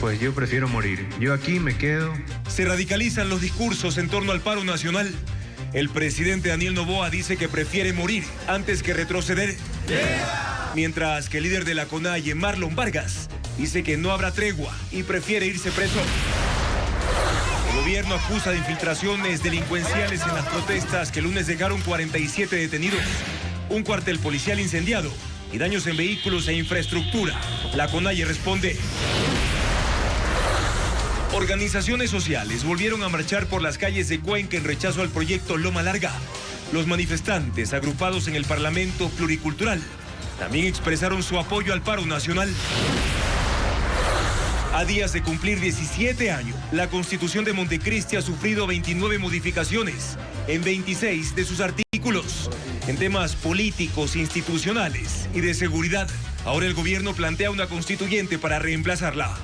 pues yo prefiero morir. Yo aquí me quedo. Se radicalizan los discursos en torno al paro nacional. El presidente Daniel Noboa dice que prefiere morir antes que retroceder. Mientras que el líder de la CONAIE, Marlon Vargas, dice que no habrá tregua y prefiere irse preso. El gobierno acusa de infiltraciones delincuenciales en las protestas que el lunes dejaron 47 detenidos, un cuartel policial incendiado y daños en vehículos e infraestructura. La CONAIE responde. Organizaciones sociales volvieron a marchar por las calles de Cuenca en rechazo al proyecto Loma Larga. Los manifestantes, agrupados en el Parlamento Pluricultural, también expresaron su apoyo al paro nacional. A días de cumplir 17 años, la Constitución de Montecristi ha sufrido 29 modificaciones en 26 de sus artículos. En temas políticos, institucionales y de seguridad, ahora el gobierno plantea una constituyente para reemplazarla.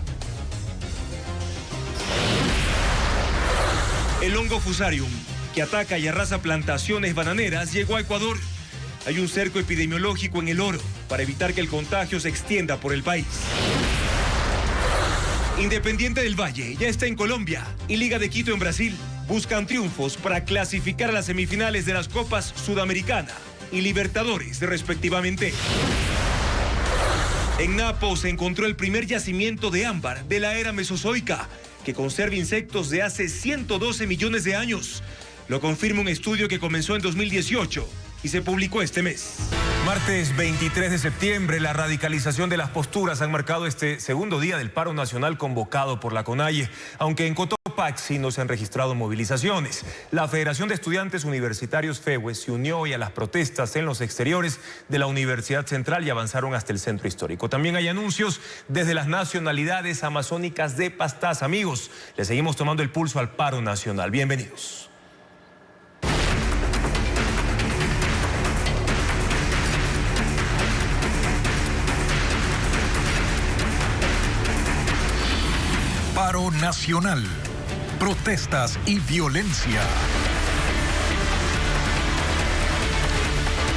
El hongo Fusarium, que ataca y arrasa plantaciones bananeras, llegó a Ecuador. Hay un cerco epidemiológico en el oro para evitar que el contagio se extienda por el país. Independiente del Valle ya está en Colombia y Liga de Quito en Brasil buscan triunfos para clasificar a las semifinales de las Copas Sudamericana y Libertadores, respectivamente. En Napo se encontró el primer yacimiento de ámbar de la era mesozoica, que conserva insectos de hace 112 millones de años. Lo confirma un estudio que comenzó en 2018 y se publicó este mes. Martes 23 de septiembre, la radicalización de las posturas han marcado este segundo día del paro nacional convocado por la CONAIE, aunque en Cotopaxi no se han registrado movilizaciones. La Federación de Estudiantes Universitarios FEUE se unió hoy a las protestas en los exteriores de la Universidad Central y avanzaron hasta el centro histórico. También hay anuncios desde las nacionalidades amazónicas de Pastaza. Amigos, le seguimos tomando el pulso al paro nacional. Bienvenidos. Paro nacional, protestas y violencia.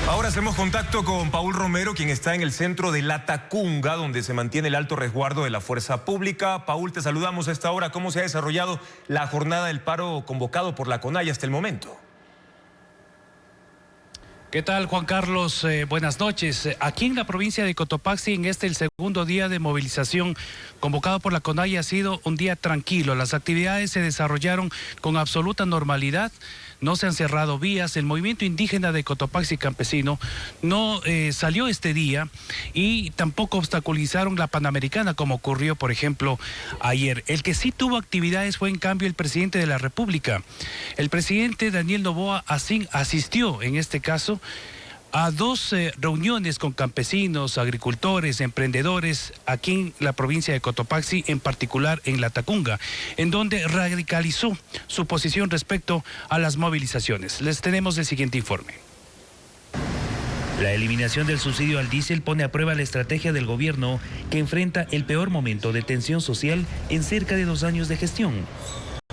Ahora hacemos contacto con Paul Romero, quien está en el centro de Latacunga, donde se mantiene el alto resguardo de la fuerza pública. Paul, te saludamos a esta hora. ¿Cómo se ha desarrollado la jornada del paro convocado por la CONAIE hasta el momento? ¿Qué tal, Juan Carlos? Buenas noches. Aquí en la provincia de Cotopaxi, en el segundo día de movilización convocado por la CONAIE, ha sido un día tranquilo. Las actividades se desarrollaron con absoluta normalidad. No se han cerrado vías. El movimiento indígena de Cotopaxi campesino no salió este día y tampoco obstaculizaron la Panamericana, como ocurrió, por ejemplo, ayer. El que sí tuvo actividades fue, en cambio, el presidente de la República. El presidente Daniel Noboa asistió, en este caso, a dos reuniones con campesinos, agricultores, emprendedores aquí en la provincia de Cotopaxi, en particular en Latacunga, en donde radicalizó su posición respecto a las movilizaciones. Les tenemos el siguiente informe. La eliminación del subsidio al diésel pone a prueba la estrategia del gobierno, que enfrenta el peor momento de tensión social en cerca de 2 años de gestión.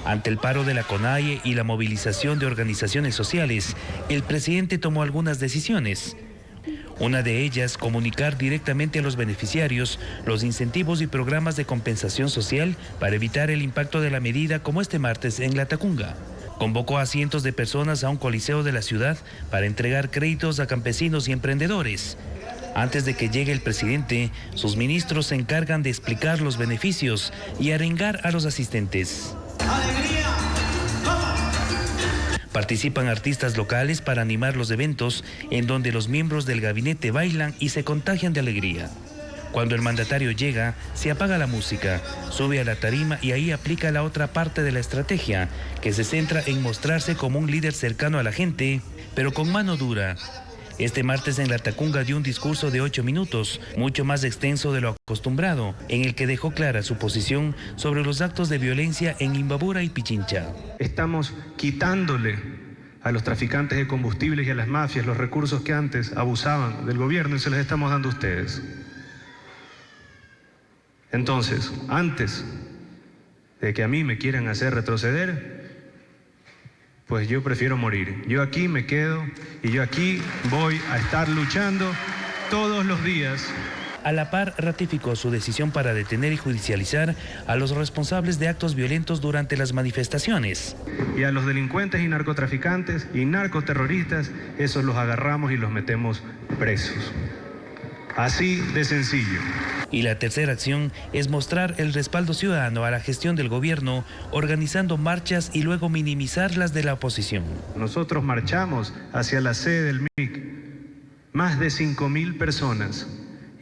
Ante el paro de la CONAIE y la movilización de organizaciones sociales, el presidente tomó algunas decisiones. Una de ellas, comunicar directamente a los beneficiarios los incentivos y programas de compensación social para evitar el impacto de la medida, como este martes en Latacunga. Convocó a cientos de personas a un coliseo de la ciudad para entregar créditos a campesinos y emprendedores. Antes de que llegue el presidente, sus ministros se encargan de explicar los beneficios y arengar a los asistentes. Participan artistas locales para animar los eventos, en donde los miembros del gabinete bailan y se contagian de alegría. Cuando el mandatario llega, se apaga la música, sube a la tarima y ahí aplica la otra parte de la estrategia, que se centra en mostrarse como un líder cercano a la gente, pero con mano dura. Este martes en Latacunga dio un discurso de 8 minutos, mucho más extenso de lo acostumbrado, en el que dejó clara su posición sobre los actos de violencia en Imbabura y Pichincha. Estamos quitándole a los traficantes de combustibles y a las mafias los recursos que antes abusaban del gobierno y se los estamos dando a ustedes. Entonces, antes de que a mí me quieran hacer retroceder, pues yo prefiero morir. Yo aquí me quedo y yo aquí voy a estar luchando todos los días A la par, ratificó su decisión para detener y judicializar a los responsables de actos violentos durante las manifestaciones. Y a los delincuentes y narcotraficantes y narcoterroristas, esos los agarramos y los metemos presos. Así de sencillo. Y la tercera acción es mostrar el respaldo ciudadano a la gestión del gobierno, organizando marchas y luego minimizar las de la oposición. Nosotros marchamos hacia la sede del MIC, más de 5.000 personas,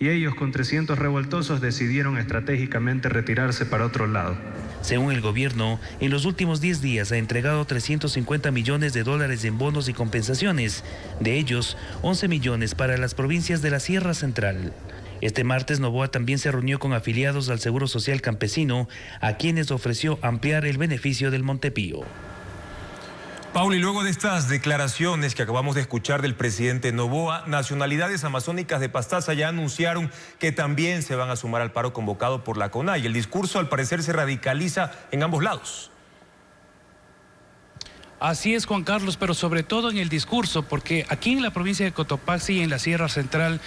y ellos con 300 revoltosos decidieron estratégicamente retirarse para otro lado. Según el gobierno, en los últimos 10 días ha entregado 350 millones de dólares en bonos y compensaciones, de ellos 11 millones para las provincias de la Sierra Central. Este martes Noboa también se reunió con afiliados al Seguro Social Campesino, a quienes ofreció ampliar el beneficio del Montepío. Paul, y luego de estas declaraciones que acabamos de escuchar del presidente Noboa, nacionalidades amazónicas de Pastaza ya anunciaron que también se van a sumar al paro convocado por la CONAIE. El discurso al parecer se radicaliza en ambos lados. Así es, Juan Carlos, pero sobre todo en el discurso, porque aquí en la provincia de Cotopaxi y en la Sierra Central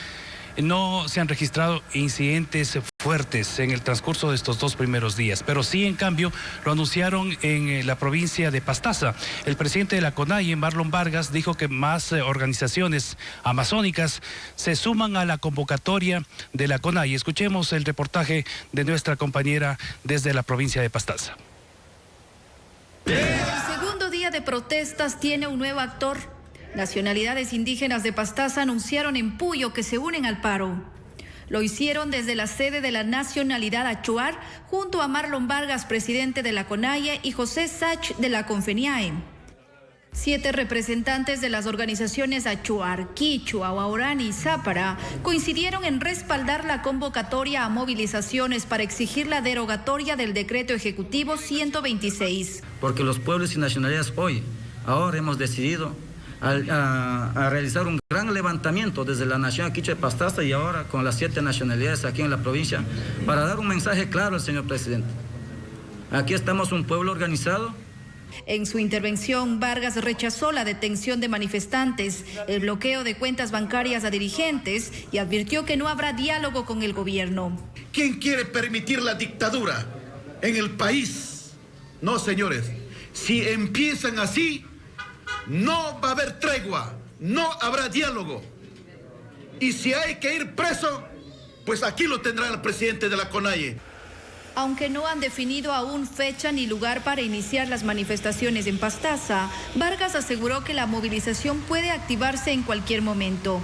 no se han registrado incidentes fuertes en el transcurso de estos 2 primeros días, pero sí, en cambio, lo anunciaron en la provincia de Pastaza. El presidente de la CONAIE, Marlon Vargas, dijo que más organizaciones amazónicas se suman a la convocatoria de la CONAIE. Escuchemos el reportaje de nuestra compañera desde la provincia de Pastaza. El segundo día de protestas tiene un nuevo actor. Nacionalidades indígenas de Pastaza anunciaron en Puyo que se unen al paro. Lo hicieron desde la sede de la nacionalidad achuar, junto a Marlon Vargas, presidente de la CONAIE, y José Sach de la Confeniae. 7 representantes de las organizaciones achuar, quichua, guaraní y zápara coincidieron en respaldar la convocatoria a movilizaciones para exigir la derogatoria del decreto ejecutivo 126. Porque los pueblos y nacionalidades ahora hemos decidido a realizar un gran levantamiento desde la nación quichua de Pastaza y ahora con las 7 nacionalidades aquí en la provincia para dar un mensaje claro al señor presidente. Aquí estamos un pueblo organizado. En su intervención, Vargas rechazó la detención de manifestantes, el bloqueo de cuentas bancarias a dirigentes y advirtió que no habrá diálogo con el gobierno. ¿Quién quiere permitir la dictadura en el país? No, señores, si empiezan así, no va a haber tregua, no habrá diálogo. Y si hay que ir preso, pues aquí lo tendrá el presidente de la CONAIE. Aunque no han definido aún fecha ni lugar para iniciar las manifestaciones en Pastaza, Vargas aseguró que la movilización puede activarse en cualquier momento.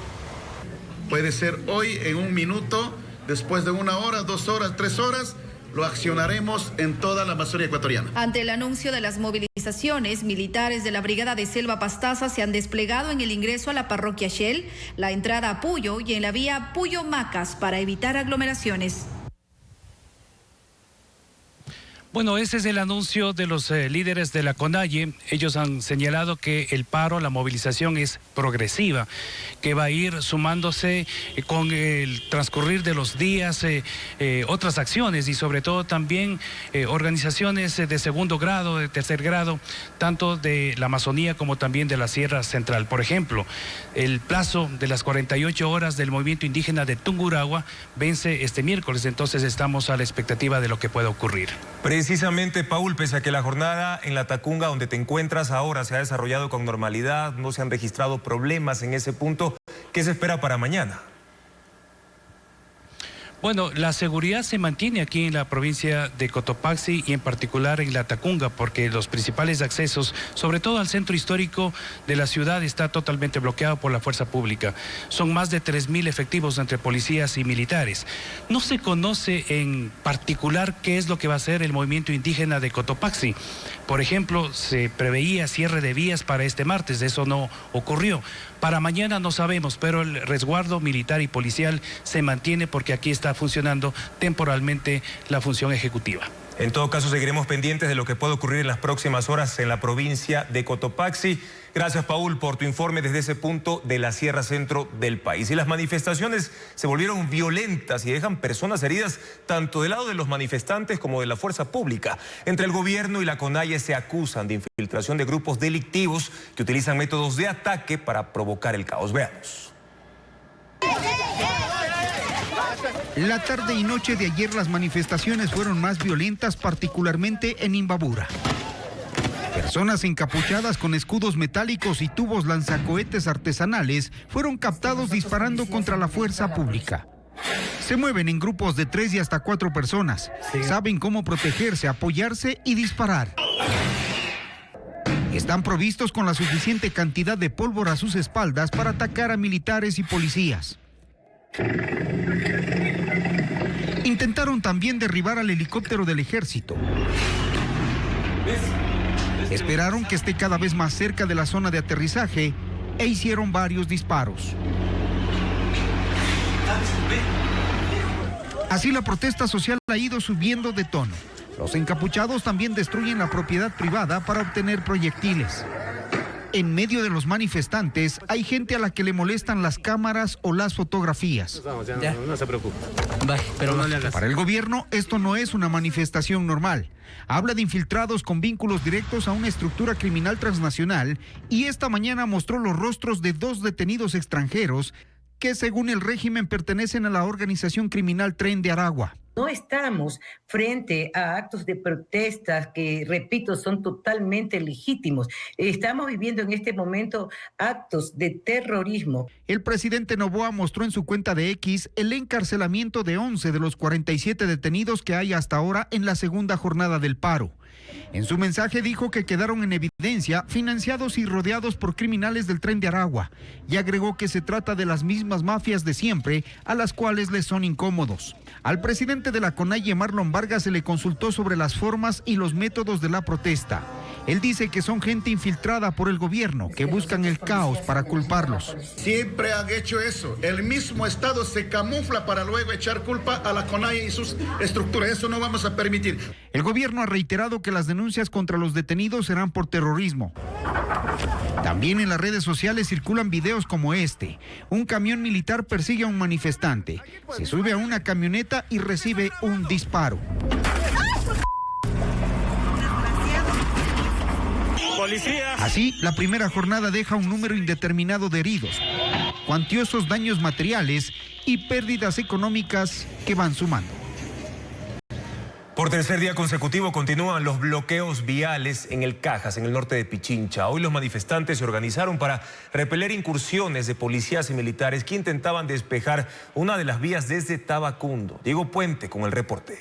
Puede ser hoy, en un minuto, después de 1 hora, 2 horas, 3 horas, lo accionaremos en toda la Amazonía ecuatoriana. Ante el anuncio de las movilizaciones, militares de la Brigada de Selva Pastaza se han desplegado en el ingreso a la parroquia Shell, la entrada a Puyo y en la vía Puyo-Macas para evitar aglomeraciones. Bueno, ese es el anuncio de los líderes de la CONAIE. Ellos han señalado que el paro, la movilización es progresiva, que va a ir sumándose con el transcurrir de los días otras acciones y sobre todo también organizaciones de segundo grado, de tercer grado, tanto de la Amazonía como también de la Sierra Central. Por ejemplo, el plazo de las 48 horas del movimiento indígena de Tungurahua vence este miércoles, entonces estamos a la expectativa de lo que pueda ocurrir. Precisamente, Paul, pese a que la jornada en la Tacunga, donde te encuentras ahora, se ha desarrollado con normalidad, no se han registrado problemas en ese punto, ¿qué se espera para mañana? Bueno, la seguridad se mantiene aquí en la provincia de Cotopaxi y en particular en la Tacunga, porque los principales accesos, sobre todo al centro histórico de la ciudad, está totalmente bloqueado por la fuerza pública. Son más de 3.000 efectivos entre policías y militares. No se conoce en particular qué es lo que va a hacer el movimiento indígena de Cotopaxi. Por ejemplo, se preveía cierre de vías para este martes, eso no ocurrió. Para mañana no sabemos, pero el resguardo militar y policial se mantiene porque aquí está funcionando temporalmente la función ejecutiva. En todo caso, seguiremos pendientes de lo que puede ocurrir en las próximas horas en la provincia de Cotopaxi. Gracias, Paul, por tu informe desde ese punto de la Sierra Centro del país. Y las manifestaciones se volvieron violentas y dejan personas heridas tanto del lado de los manifestantes como de la fuerza pública. Entre el gobierno y la CONAIE se acusan de infiltración de grupos delictivos que utilizan métodos de ataque para provocar el caos. Veamos. La tarde y noche de ayer las manifestaciones fueron más violentas, particularmente en Imbabura. Personas encapuchadas con escudos metálicos y tubos lanzacohetes artesanales fueron captados disparando contra la fuerza pública. Se mueven en grupos de 3 y hasta 4 personas. Saben cómo protegerse, apoyarse y disparar. Están provistos con la suficiente cantidad de pólvora a sus espaldas para atacar a militares y policías. Intentaron también derribar al helicóptero del ejército. Esperaron que esté cada vez más cerca de la zona de aterrizaje e hicieron varios disparos. Así la protesta social ha ido subiendo de tono. Los encapuchados también destruyen la propiedad privada para obtener proyectiles. En medio de los manifestantes hay gente a la que le molestan las cámaras o las fotografías. No se preocupe. Para el gobierno esto no es una manifestación normal. Habla de infiltrados con vínculos directos a una estructura criminal transnacional y esta mañana mostró los rostros de 2 detenidos extranjeros que según el régimen pertenecen a la organización criminal Tren de Aragua. No estamos frente a actos de protestas que, repito, son totalmente legítimos. Estamos viviendo en este momento actos de terrorismo. El presidente Noboa mostró en su cuenta de X el encarcelamiento de 11 de los 47 detenidos que hay hasta ahora en la segunda jornada del paro. En su mensaje dijo que quedaron en evidencia financiados y rodeados por criminales del Tren de Aragua y agregó que se trata de las mismas mafias de siempre a las cuales les son incómodos. Al presidente de la CONAIE, Marlon Vargas, se le consultó sobre las formas y los métodos de la protesta. Él dice que son gente infiltrada por el gobierno, que buscan el caos para culparlos. Siempre han hecho eso. El mismo Estado se camufla para luego echar culpa a la CONAIE y sus estructuras. Eso no vamos a permitir. El gobierno ha reiterado que las denuncias contra los detenidos serán por terrorismo. También en las redes sociales circulan videos como este. Un camión militar persigue a un manifestante. Se sube a una camioneta y recibe un disparo. ¡Policía! Así, la primera jornada deja un número indeterminado de heridos, cuantiosos daños materiales y pérdidas económicas que van sumando. Por tercer día consecutivo continúan los bloqueos viales en el Cajas, en el norte de Pichincha. Hoy los manifestantes se organizaron para repeler incursiones de policías y militares que intentaban despejar una de las vías desde Tabacundo. Diego Puente con el reporte.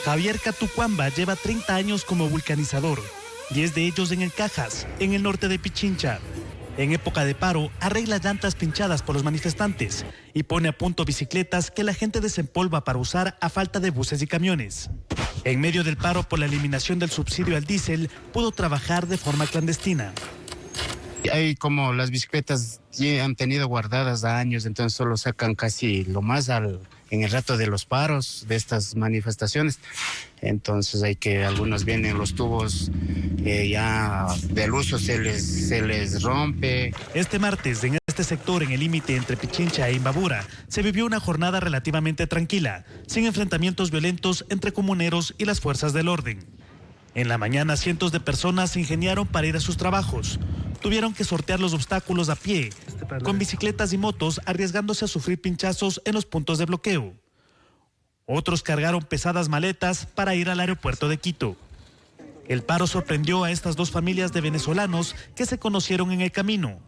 Javier Catucuamba lleva 30 años como vulcanizador, 10 de ellos en el Cajas, en el norte de Pichincha. En época de paro, arregla llantas pinchadas por los manifestantes y pone a punto bicicletas que la gente desempolva para usar a falta de buses y camiones. En medio del paro por la eliminación del subsidio al diésel, pudo trabajar de forma clandestina. Hay como las bicicletas ya han tenido guardadas años, entonces solo sacan casi lo más en el rato de los paros, de estas manifestaciones. Entonces hay que algunos vienen los tubos ya del uso se les rompe. Este martes en este sector, en el límite entre Pichincha e Imbabura, se vivió una jornada relativamente tranquila, sin enfrentamientos violentos entre comuneros y las fuerzas del orden. En la mañana cientos de personas se ingeniaron para ir a sus trabajos. Tuvieron que sortear los obstáculos a pie, con bicicletas y motos, arriesgándose a sufrir pinchazos en los puntos de bloqueo. Otros cargaron pesadas maletas para ir al aeropuerto de Quito. El paro sorprendió a estas 2 familias de venezolanos que se conocieron en el camino.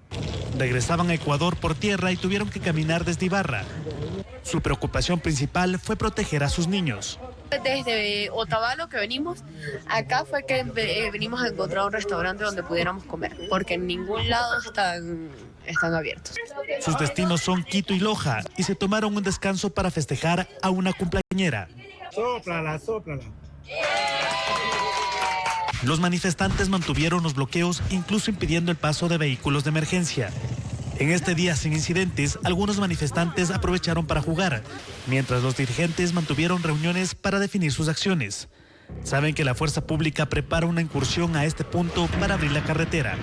Regresaban a Ecuador por tierra y tuvieron que caminar desde Ibarra. Su preocupación principal fue proteger a sus niños. Desde Otavalo que venimos, acá fue que venimos a encontrar un restaurante donde pudiéramos comer, porque en ningún lado están abiertos. Sus destinos son Quito y Loja y se tomaron un descanso para festejar a una cumpleañera. Sóplala. Los manifestantes mantuvieron los bloqueos, incluso impidiendo el paso de vehículos de emergencia. En este día sin incidentes, algunos manifestantes aprovecharon para jugar, mientras los dirigentes mantuvieron reuniones para definir sus acciones. Saben que la fuerza pública prepara una incursión a este punto para abrir la carretera.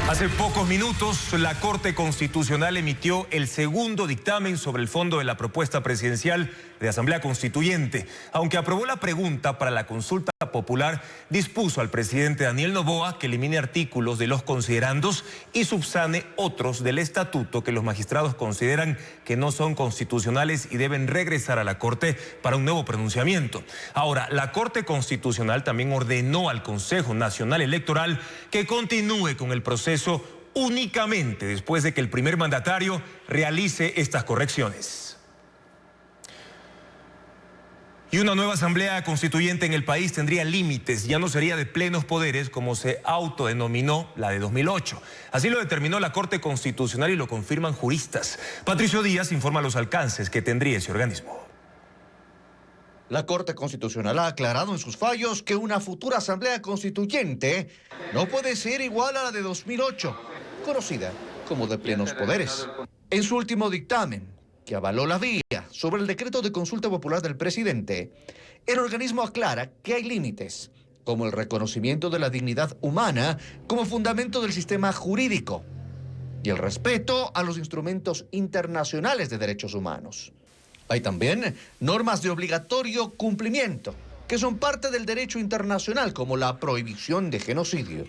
Hace pocos minutos, la Corte Constitucional emitió el segundo dictamen sobre el fondo de la propuesta presidencial de Asamblea Constituyente. Aunque aprobó la pregunta para la consulta popular, dispuso al presidente Daniel Noboa que elimine artículos de los considerandos y subsane otros del estatuto que los magistrados consideran que no son constitucionales y deben regresar a la Corte para un nuevo pronunciamiento. Ahora, la Corte Constitucional también ordenó al Consejo Nacional Electoral que continúe con el proceso únicamente después de que el primer mandatario realice estas correcciones. Y una nueva asamblea constituyente en el país tendría límites, ya no sería de plenos poderes como se autodenominó la de 2008. Así lo determinó la Corte Constitucional y lo confirman juristas. Patricio Díaz informa los alcances que tendría ese organismo. La Corte Constitucional ha aclarado en sus fallos que una futura asamblea constituyente no puede ser igual a la de 2008, conocida como de plenos poderes. En su último dictamen, que avaló la vía sobre el decreto de consulta popular del presidente, el organismo aclara que hay límites, como el reconocimiento de la dignidad humana como fundamento del sistema jurídico y el respeto a los instrumentos internacionales de derechos humanos. Hay también normas de obligatorio cumplimiento, que son parte del derecho internacional, como la prohibición de genocidio,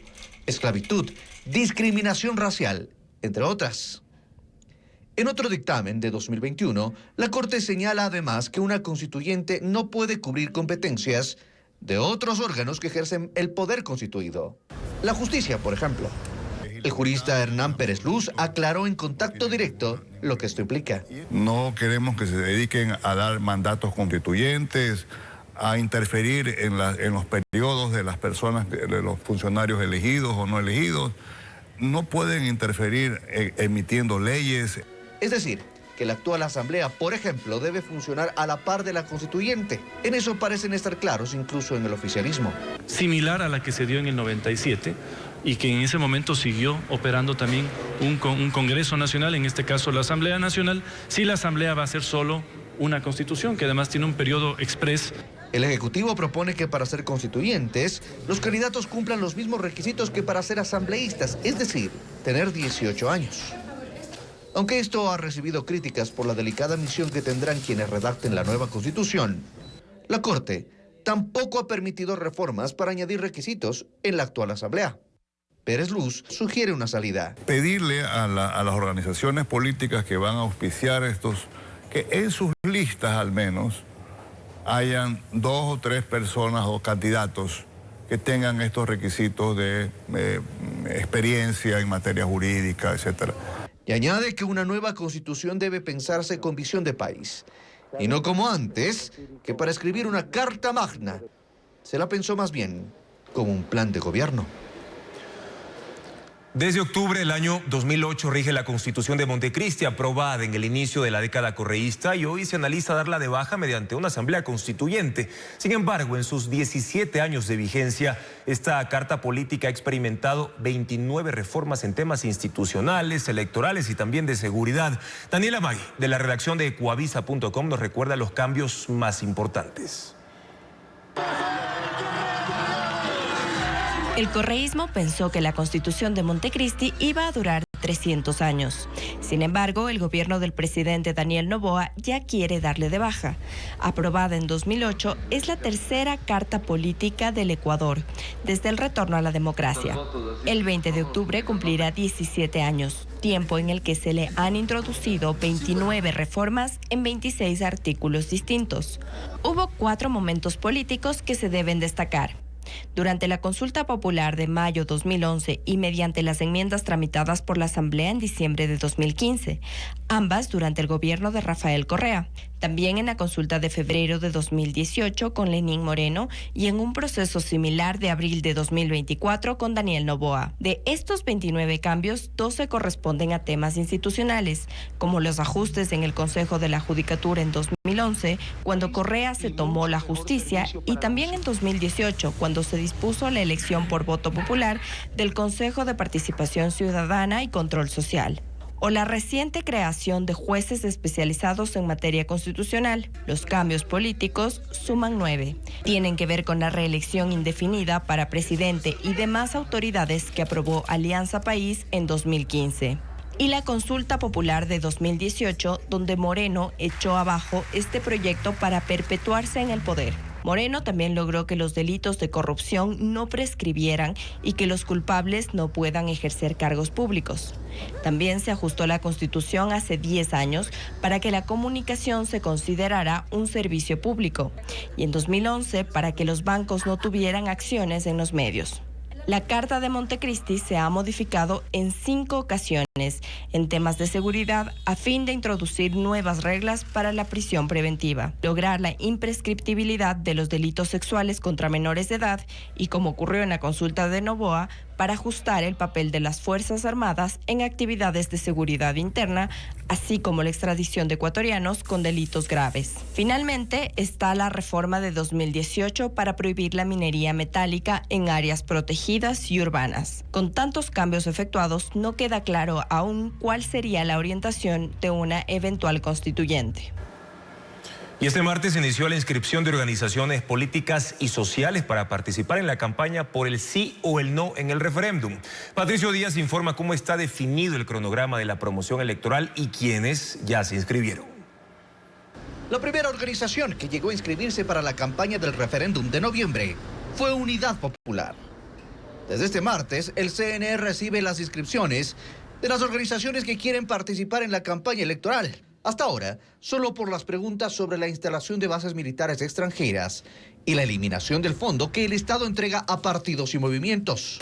esclavitud, discriminación racial, entre otras. En otro dictamen de 2021, la Corte señala además que una constituyente no puede cubrir competencias de otros órganos que ejercen el poder constituido. La justicia, por ejemplo. El jurista Hernán Pérez Luz aclaró en Contacto Directo lo que esto implica. No queremos que se dediquen a dar mandatos constituyentes, a interferir en los periodos de las personas, de los funcionarios elegidos o no elegidos. No pueden interferir emitiendo leyes. Es decir, que la actual asamblea, por ejemplo, debe funcionar a la par de la constituyente. En eso parecen estar claros incluso en el oficialismo. Similar a la que se dio en el 97 y que en ese momento siguió operando también un Congreso Nacional, en este caso la Asamblea Nacional, si la Asamblea va a ser solo una constitución, que además tiene un periodo exprés. El Ejecutivo propone que para ser constituyentes, los candidatos cumplan los mismos requisitos que para ser asambleístas, es decir, tener 18 años. Aunque esto ha recibido críticas por la delicada misión que tendrán quienes redacten la nueva Constitución, la Corte tampoco ha permitido reformas para añadir requisitos en la actual Asamblea. Pérez Luz sugiere una salida. Pedirle a las organizaciones políticas que van a auspiciar estos, que en sus listas al menos hayan 2 o 3 personas o candidatos que tengan estos requisitos de experiencia en materia jurídica, etcétera. Y añade que una nueva constitución debe pensarse con visión de país. Y no como antes, que para escribir una carta magna, se la pensó más bien como un plan de gobierno. Desde octubre del año 2008 rige la Constitución de Montecristi, aprobada en el inicio de la década correísta, y hoy se analiza darla de baja mediante una asamblea constituyente. Sin embargo, en sus 17 años de vigencia, esta carta política ha experimentado 29 reformas en temas institucionales, electorales y también de seguridad. Daniela Magui, de la redacción de Ecuavisa.com, nos recuerda los cambios más importantes. El correísmo pensó que la Constitución de Montecristi iba a durar 300 años. Sin embargo, el gobierno del presidente Daniel Noboa ya quiere darle de baja. Aprobada en 2008, es la tercera carta política del Ecuador desde el retorno a la democracia. El 20 de octubre cumplirá 17 años, tiempo en el que se le han introducido 29 reformas en 26 artículos distintos. Hubo 4 momentos políticos que se deben destacar. Durante la consulta popular de mayo 2011 y mediante las enmiendas tramitadas por la Asamblea en diciembre de 2015, ambas durante el gobierno de Rafael Correa, también en la consulta de febrero de 2018 con Lenín Moreno y en un proceso similar de abril de 2024 con Daniel Noboa. De estos 29 cambios, 12 corresponden a temas institucionales, como los ajustes en el Consejo de la Judicatura en 2011, cuando Correa se tomó la justicia, y también en 2018, cuando se dispuso la elección por voto popular del Consejo de Participación Ciudadana y Control Social. o la reciente creación de jueces especializados en materia constitucional. Los cambios políticos suman 9. Tienen que ver con la reelección indefinida para presidente y demás autoridades que aprobó Alianza País en 2015. Y la consulta popular de 2018, donde Moreno echó abajo este proyecto para perpetuarse en el poder. Moreno también logró que los delitos de corrupción no prescribieran y que los culpables no puedan ejercer cargos públicos. También se ajustó la Constitución hace 10 años para que la comunicación se considerara un servicio público y en 2011 para que los bancos no tuvieran acciones en los medios. La Carta de Montecristi se ha modificado en 5 ocasiones en temas de seguridad a fin de introducir nuevas reglas para la prisión preventiva, lograr la imprescriptibilidad de los delitos sexuales contra menores de edad y, como ocurrió en la consulta de Noboa, para ajustar el papel de las Fuerzas Armadas en actividades de seguridad interna, así como la extradición de ecuatorianos con delitos graves. Finalmente, está la reforma de 2018 para prohibir la minería metálica en áreas protegidas y urbanas. Con tantos cambios efectuados, no queda claro aún cuál sería la orientación de una eventual constituyente. Y este martes inició la inscripción de organizaciones políticas y sociales para participar en la campaña por el sí o el no en el referéndum. Patricio Díaz informa cómo está definido el cronograma de la promoción electoral y quiénes ya se inscribieron. La primera organización que llegó a inscribirse para la campaña del referéndum de noviembre fue Unidad Popular. Desde este martes, el CNE recibe las inscripciones de las organizaciones que quieren participar en la campaña electoral. Hasta ahora, solo por las preguntas sobre la instalación de bases militares extranjeras y la eliminación del fondo que el Estado entrega a partidos y movimientos.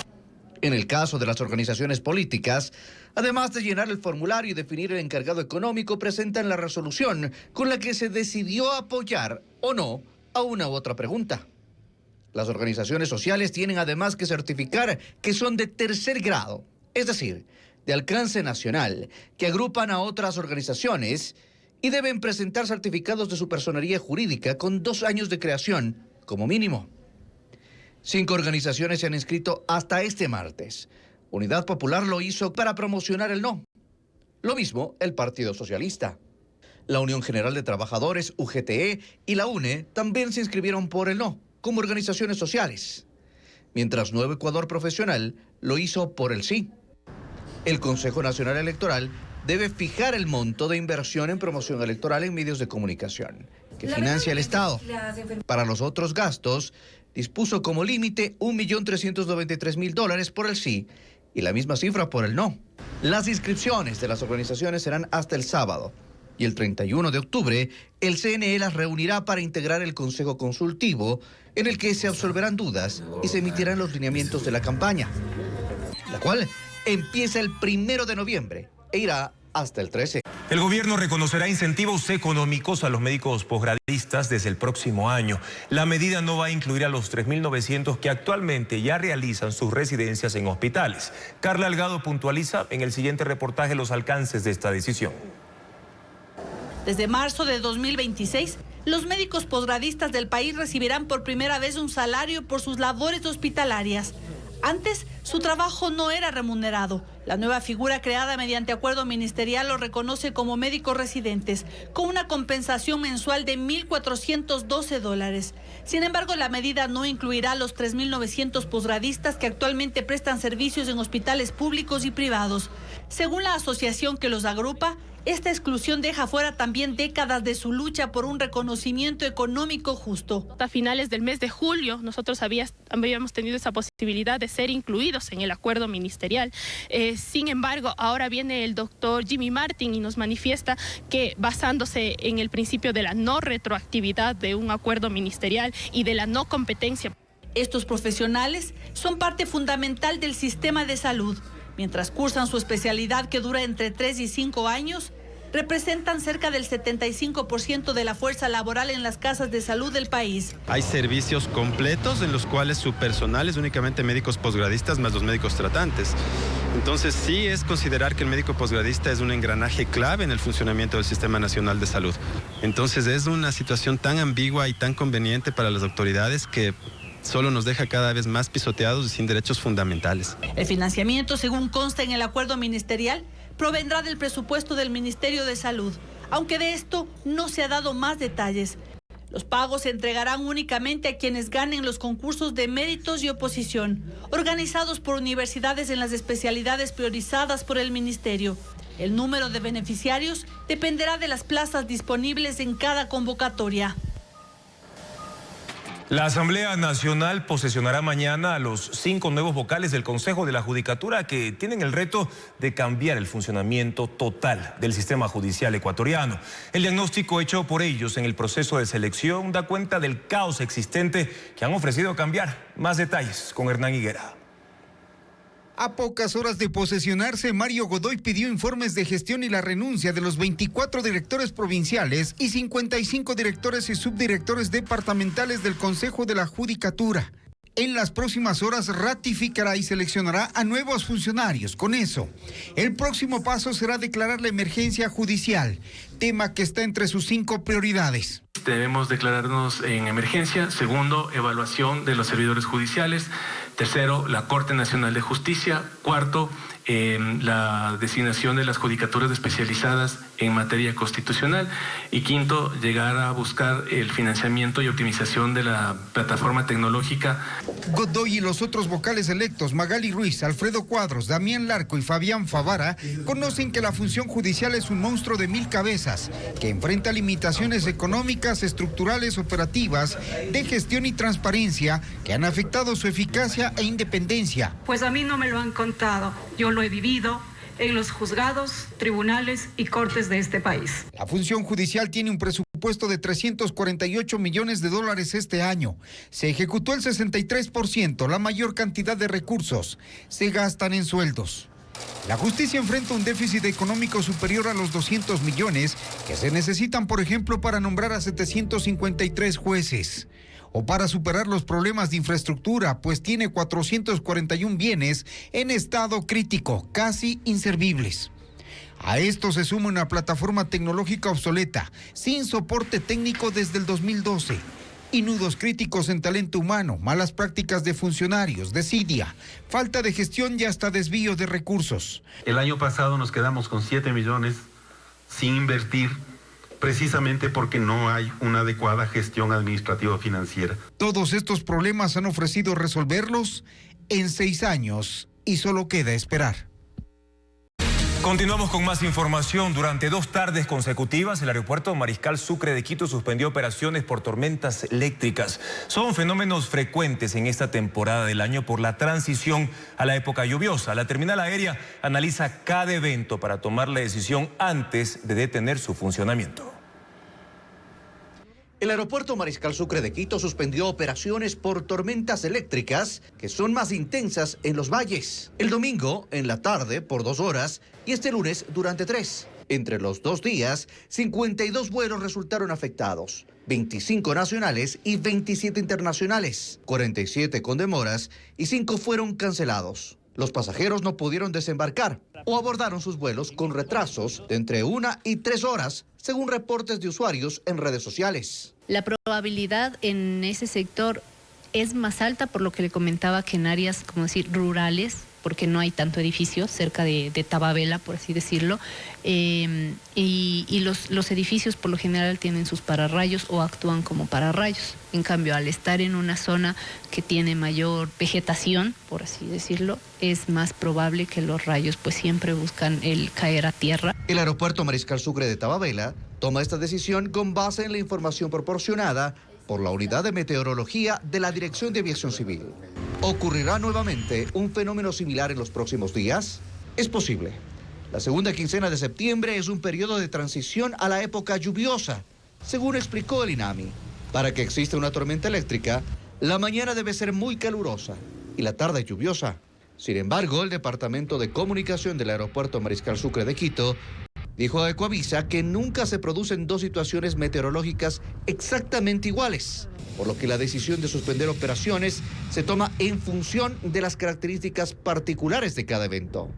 En el caso de las organizaciones políticas, además de llenar el formulario y definir el encargado económico, presentan la resolución con la que se decidió apoyar o no a una u otra pregunta. Las organizaciones sociales tienen además que certificar que son de tercer grado, es decir, de alcance nacional, que agrupan a otras organizaciones y deben presentar certificados de su personería jurídica con 2 años de creación como mínimo. 5 organizaciones se han inscrito hasta este martes. Unidad Popular lo hizo para promocionar el no. Lo mismo el Partido Socialista. La Unión General de Trabajadores, UGTE, y la UNE también se inscribieron por el no, como organizaciones sociales. Mientras Nuevo Ecuador Profesional lo hizo por el sí. El Consejo Nacional Electoral debe fijar el monto de inversión en promoción electoral en medios de comunicación, que financia el Estado. Para los otros gastos, dispuso como límite $1.393.000 por el sí y la misma cifra por el no. Las inscripciones de las organizaciones serán hasta el sábado y el 31 de octubre el CNE las reunirá para integrar el Consejo Consultivo, en el que se absolverán dudas y se emitirán los lineamientos de la campaña, la cual empieza el 1 de noviembre e irá hasta el 13. El gobierno reconocerá incentivos económicos a los médicos posgradistas desde el próximo año. La medida no va a incluir a los 3.900 que actualmente ya realizan sus residencias en hospitales. Carla Algado puntualiza en el siguiente reportaje los alcances de esta decisión. Desde marzo de 2026, los médicos posgradistas del país recibirán por primera vez un salario por sus labores hospitalarias. Antes, su trabajo no era remunerado. La nueva figura creada mediante acuerdo ministerial lo reconoce como médicos residentes, con una compensación mensual de $1.412. Sin embargo, la medida no incluirá a los 3.900 posgradistas que actualmente prestan servicios en hospitales públicos y privados. Según la asociación que los agrupa, esta exclusión deja fuera también décadas de su lucha por un reconocimiento económico justo. A finales del mes de julio, nosotros habíamos tenido esa posibilidad de ser incluidos en el acuerdo ministerial. Sin embargo, ahora viene el doctor Jimmy Martin y nos manifiesta que, basándose en el principio de la no retroactividad de un acuerdo ministerial y de la no competencia. Estos profesionales son parte fundamental del sistema de salud. Mientras cursan su especialidad, que dura entre 3 y 5 años, representan cerca del 75% de la fuerza laboral en las casas de salud del país. Hay servicios completos en los cuales su personal es únicamente médicos posgradistas más los médicos tratantes. Entonces sí es considerar que el médico posgradista es un engranaje clave en el funcionamiento del Sistema Nacional de Salud. Entonces es una situación tan ambigua y tan conveniente para las autoridades que solo nos deja cada vez más pisoteados y sin derechos fundamentales. El financiamiento, según consta en el acuerdo ministerial, provendrá del presupuesto del Ministerio de Salud, aunque de esto no se ha dado más detalles. Los pagos se entregarán únicamente a quienes ganen los concursos de méritos y oposición, organizados por universidades en las especialidades priorizadas por el Ministerio. El número de beneficiarios dependerá de las plazas disponibles en cada convocatoria. La Asamblea Nacional posesionará mañana a los 5 nuevos vocales del Consejo de la Judicatura que tienen el reto de cambiar el funcionamiento total del sistema judicial ecuatoriano. El diagnóstico hecho por ellos en el proceso de selección da cuenta del caos existente que han ofrecido cambiar. Más detalles con Hernán Higuera. A pocas horas de posesionarse, Mario Godoy pidió informes de gestión y la renuncia de los 24 directores provinciales y 55 directores y subdirectores departamentales del Consejo de la Judicatura. En las próximas horas ratificará y seleccionará a nuevos funcionarios. Con eso, el próximo paso será declarar la emergencia judicial, tema que está entre sus 5 prioridades. Debemos declararnos en emergencia. Segundo, evaluación de los servidores judiciales. Tercero, la Corte Nacional de Justicia. Cuarto, la designación de las judicaturas especializadas en materia constitucional. Y quinto, llegar a buscar el financiamiento y optimización de la plataforma tecnológica. Godoy y los otros vocales electos, Magali Ruiz, Alfredo Cuadros, Damián Larco y Fabián Favara, conocen que la función judicial es un monstruo de 1000 cabezas, que enfrenta limitaciones económicas, estructurales, operativas, de gestión y transparencia, que han afectado su eficacia e independencia. Pues a mí no me lo han contado, yo lo he vivido en los juzgados, tribunales y cortes de este país. La función judicial tiene un presupuesto de $348 millones este año. Se ejecutó el 63%, la mayor cantidad de recursos se gastan en sueldos. La justicia enfrenta un déficit económico superior a los 200 millones que se necesitan, por ejemplo, para nombrar a 753 jueces. O para superar los problemas de infraestructura, pues tiene 441 bienes en estado crítico, casi inservibles. A esto se suma una plataforma tecnológica obsoleta, sin soporte técnico desde el 2012, y nudos críticos en talento humano, malas prácticas de funcionarios, desidia, falta de gestión y hasta desvío de recursos. El año pasado nos quedamos con 7 millones sin invertir, precisamente porque no hay una adecuada gestión administrativa financiera. Todos estos problemas han ofrecido resolverlos en 6 años y solo queda esperar. Continuamos con más información. Durante 2 tardes consecutivas, el aeropuerto Mariscal Sucre de Quito suspendió operaciones por tormentas eléctricas. Son fenómenos frecuentes en esta temporada del año por la transición a la época lluviosa. La terminal aérea analiza cada evento para tomar la decisión antes de detener su funcionamiento. El aeropuerto Mariscal Sucre de Quito suspendió operaciones por tormentas eléctricas que son más intensas en los valles. El domingo, en la tarde, por 2 horas, y este lunes, durante 3. Entre los 2 días, 52 vuelos resultaron afectados, 25 nacionales y 27 internacionales, 47 con demoras y 5 fueron cancelados. Los pasajeros no pudieron desembarcar o abordaron sus vuelos con retrasos de entre 1 y 3 horas, según reportes de usuarios en redes sociales. La probabilidad en ese sector es más alta, por lo que le comentaba, que en áreas, como decir, rurales, porque no hay tanto edificio cerca de Tababela, por así decirlo, y los edificios por lo general tienen sus pararrayos o actúan como pararrayos. En cambio, al estar en una zona que tiene mayor vegetación, por así decirlo, es más probable que los rayos pues siempre buscan el caer a tierra. El aeropuerto Mariscal Sucre de Tababela toma esta decisión con base en la información proporcionada por la Unidad de Meteorología de la Dirección de Aviación Civil. ¿Ocurrirá nuevamente un fenómeno similar en los próximos días? Es posible. La segunda quincena de septiembre es un periodo de transición a la época lluviosa, según explicó el INAMI. Para que exista una tormenta eléctrica, la mañana debe ser muy calurosa y la tarde lluviosa. Sin embargo, el Departamento de Comunicación del Aeropuerto Mariscal Sucre de Quito dijo a Ecoavisa que nunca se producen 2 situaciones meteorológicas exactamente iguales, por lo que la decisión de suspender operaciones se toma en función de las características particulares de cada evento.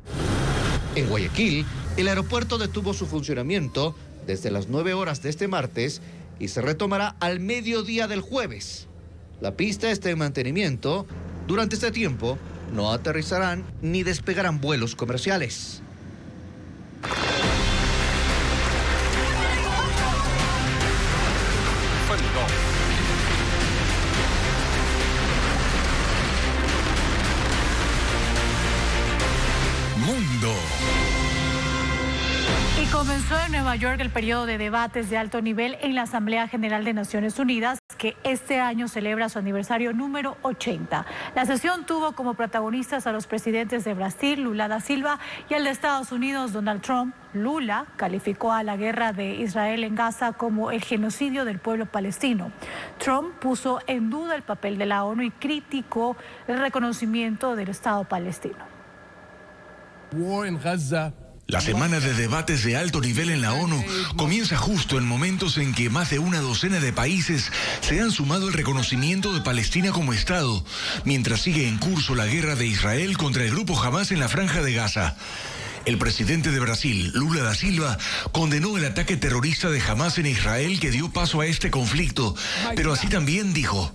En Guayaquil, el aeropuerto detuvo su funcionamiento desde las 9 horas de este martes y se retomará al mediodía del jueves. La pista está en mantenimiento. Durante este tiempo, no aterrizarán ni despegarán vuelos comerciales. Comenzó en Nueva York el periodo de debates de alto nivel en la Asamblea General de Naciones Unidas, que este año celebra su aniversario número 80. La sesión tuvo como protagonistas a los presidentes de Brasil, Lula da Silva, y el de Estados Unidos, Donald Trump. Lula calificó a la guerra de Israel en Gaza como el genocidio del pueblo palestino. Trump puso en duda el papel de la ONU y criticó el reconocimiento del Estado palestino. La semana de debates de alto nivel en la ONU comienza justo en momentos en que más de una docena de países se han sumado al reconocimiento de Palestina como Estado, mientras sigue en curso la guerra de Israel contra el grupo Hamas en la Franja de Gaza. El presidente de Brasil, Lula da Silva, condenó el ataque terrorista de Hamas en Israel que dio paso a este conflicto, pero así también dijo: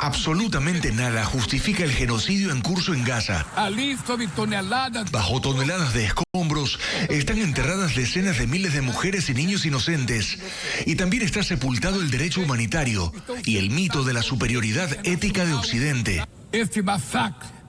absolutamente nada justifica el genocidio en curso en Gaza. Bajo toneladas de escombros están enterradas decenas de miles de mujeres y niños inocentes. Y también está sepultado el derecho humanitario y el mito de la superioridad ética de Occidente.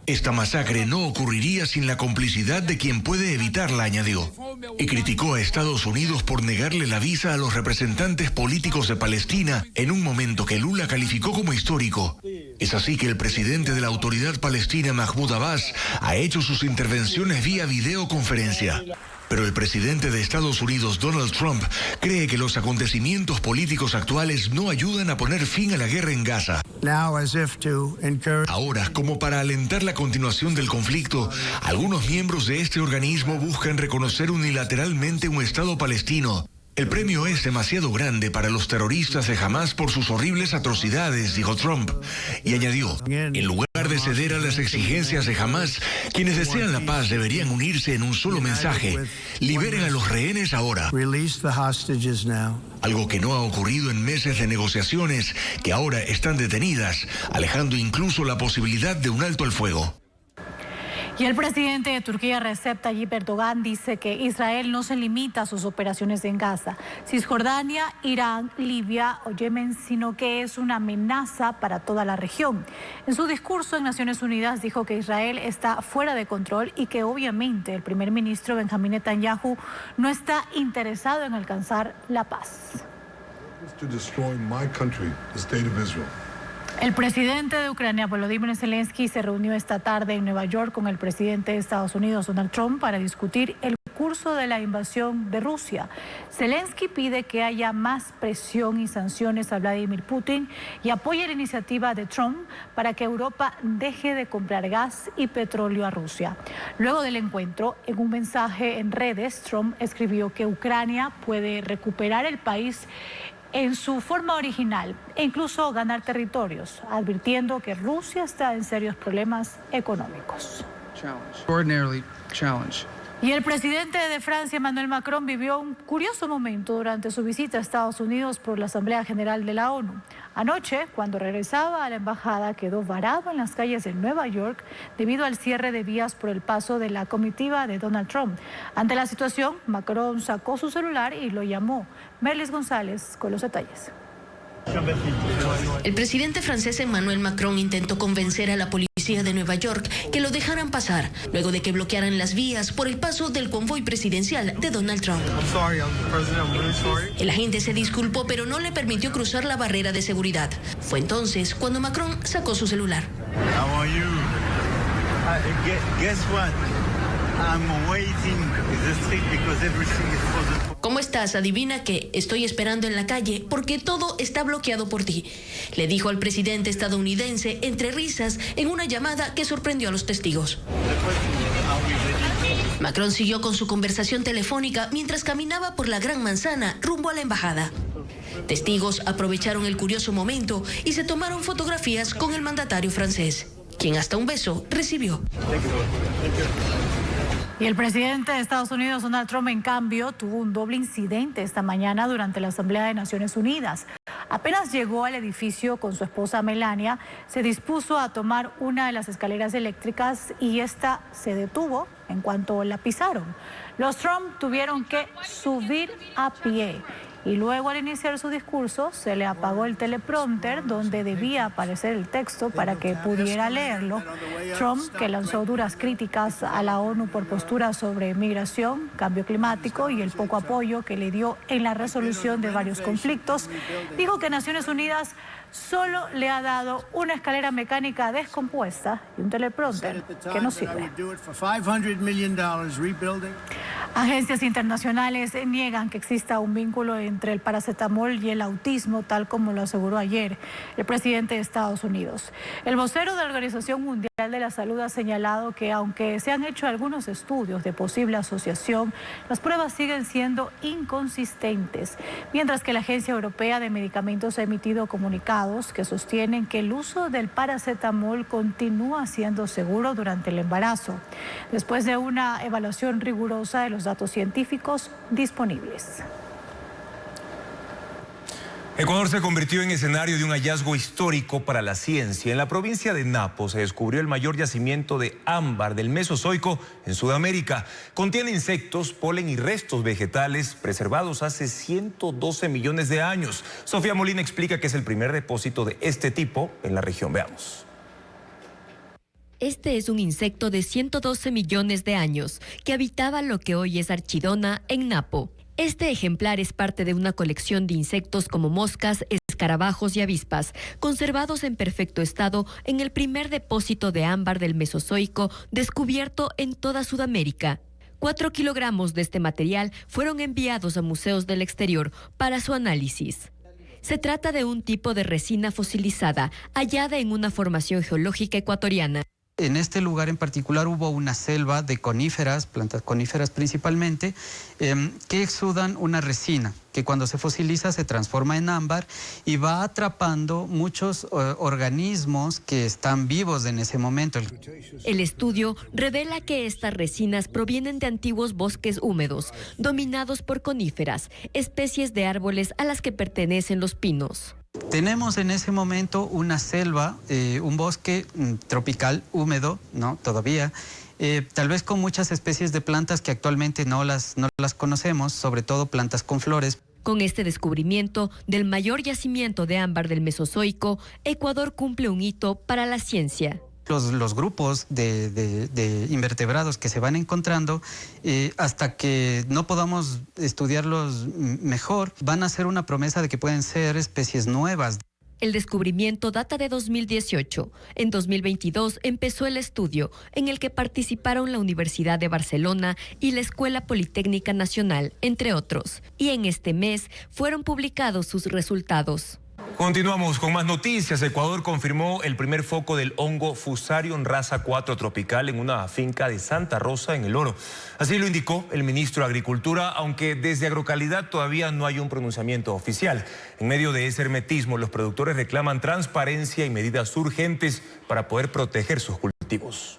Esta masacre no ocurriría sin la complicidad de quien puede evitarla, añadió. Y criticó a Estados Unidos por negarle la visa a los representantes políticos de Palestina en un momento que Lula calificó como histórico. Es así que el presidente de la Autoridad Palestina, Mahmoud Abbas, ha hecho sus intervenciones vía videoconferencia. Pero el presidente de Estados Unidos, Donald Trump, cree que los acontecimientos políticos actuales no ayudan a poner fin a la guerra en Gaza. Ahora, como para alentar la continuación del conflicto, algunos miembros de este organismo buscan reconocer unilateralmente un Estado palestino. El premio es demasiado grande para los terroristas de Hamas por sus horribles atrocidades, dijo Trump. Y añadió, en lugar de ceder a las exigencias de Hamas, quienes desean la paz deberían unirse en un solo mensaje: liberen a los rehenes ahora. Algo que no ha ocurrido en meses de negociaciones que ahora están detenidas, alejando incluso la posibilidad de un alto al fuego. Y el presidente de Turquía, Recep Tayyip Erdogan, dice que Israel no se limita a sus operaciones en Gaza, Cisjordania, Irán, Libia o Yemen, sino que es una amenaza para toda la región. En su discurso en Naciones Unidas dijo que Israel está fuera de control y que obviamente el primer ministro Benjamín Netanyahu no está interesado en alcanzar la paz. El presidente de Ucrania, Volodymyr Zelensky, se reunió esta tarde en Nueva York con el presidente de Estados Unidos, Donald Trump, para discutir el curso de la invasión de Rusia. Zelensky pide que haya más presión y sanciones a Vladimir Putin y apoya la iniciativa de Trump para que Europa deje de comprar gas y petróleo a Rusia. Luego del encuentro, en un mensaje en redes, Trump escribió que Ucrania puede recuperar el país en su forma original e incluso ganar territorios, advirtiendo que Rusia está en serios problemas económicos. Y el presidente de Francia, Emmanuel Macron, vivió un curioso momento durante su visita a Estados Unidos por la Asamblea General de la ONU. Anoche, cuando regresaba a la embajada, quedó varado en las calles de Nueva York debido al cierre de vías por el paso de la comitiva de Donald Trump. Ante la situación, Macron sacó su celular y lo llamó. Merlis González con los detalles. El presidente francés Emmanuel Macron intentó convencer a la policía de Nueva York que lo dejaran pasar, luego de que bloquearan las vías por el paso del convoy presidencial de Donald Trump. El agente se disculpó, pero no le permitió cruzar la barrera de seguridad. Fue entonces cuando Macron sacó su celular. ¿Cómo estás? Adivina que estoy esperando en la calle porque todo está bloqueado por ti, le dijo al presidente estadounidense entre risas en una llamada que sorprendió a los testigos. Macron siguió con su conversación telefónica mientras caminaba por la Gran Manzana rumbo a la embajada. Testigos aprovecharon el curioso momento y se tomaron fotografías con el mandatario francés, quien hasta un beso recibió. Y el presidente de Estados Unidos, Donald Trump, en cambio, tuvo un doble incidente esta mañana durante la Asamblea de Naciones Unidas. Apenas llegó al edificio con su esposa Melania, se dispuso a tomar una de las escaleras eléctricas y esta se detuvo en cuanto la pisaron. Los Trump tuvieron que subir a pie y luego al iniciar su discurso se le apagó el teleprompter donde debía aparecer el texto para que pudiera leerlo. Trump, que lanzó duras críticas a la ONU por posturas sobre migración, cambio climático y el poco apoyo que le dio en la resolución de varios conflictos, dijo que Naciones Unidas solo le ha dado una escalera mecánica descompuesta y un teleprompter que no sirve. Agencias internacionales niegan que exista un vínculo entre el paracetamol y el autismo, tal como lo aseguró ayer el presidente de Estados Unidos. El vocero de la Organización Mundial de la Salud ha señalado que aunque se han hecho algunos estudios de posible asociación, las pruebas siguen siendo inconsistentes, mientras que la Agencia Europea de Medicamentos ha emitido comunicados que sostienen que el uso del paracetamol continúa siendo seguro durante el embarazo, después de una evaluación rigurosa de los datos científicos disponibles. Ecuador se convirtió en escenario de un hallazgo histórico para la ciencia. En la provincia de Napo se descubrió el mayor yacimiento de ámbar del Mesozoico en Sudamérica. Contiene insectos, polen y restos vegetales preservados hace 112 millones de años. Sofía Molina explica que es el primer depósito de este tipo en la región. Veamos. Este es un insecto de 112 millones de años que habitaba lo que hoy es Archidona en Napo. Este ejemplar es parte de una colección de insectos como moscas, escarabajos y avispas, conservados en perfecto estado en el primer depósito de ámbar del Mesozoico descubierto en toda Sudamérica. 4 kilogramos de este material fueron enviados a museos del exterior para su análisis. Se trata de un tipo de resina fosilizada hallada en una formación geológica ecuatoriana. En este lugar en particular hubo una selva de coníferas, plantas coníferas principalmente, que exudan una resina que cuando se fosiliza se transforma en ámbar y va atrapando muchos organismos que están vivos en ese momento. El estudio revela que estas resinas provienen de antiguos bosques húmedos, dominados por coníferas, especies de árboles a las que pertenecen los pinos. Tenemos en ese momento una selva, un bosque tropical húmedo, ¿no? Todavía, tal vez con muchas especies de plantas que actualmente no las conocemos, sobre todo plantas con flores. Con este descubrimiento del mayor yacimiento de ámbar del Mesozoico, Ecuador cumple un hito para la ciencia. Los grupos de invertebrados que se van encontrando, hasta que no podamos estudiarlos mejor, van a ser una promesa de que pueden ser especies nuevas. El descubrimiento data de 2018. En 2022 empezó el estudio, en el que participaron la Universidad de Barcelona y la Escuela Politécnica Nacional, entre otros. Y en este mes fueron publicados sus resultados. Continuamos con más noticias. Ecuador confirmó el primer foco del hongo Fusarium raza 4 tropical en una finca de Santa Rosa, en El Oro. Así lo indicó el ministro de Agricultura, aunque desde Agrocalidad todavía no hay un pronunciamiento oficial. En medio de ese hermetismo, los productores reclaman transparencia y medidas urgentes para poder proteger sus cultivos.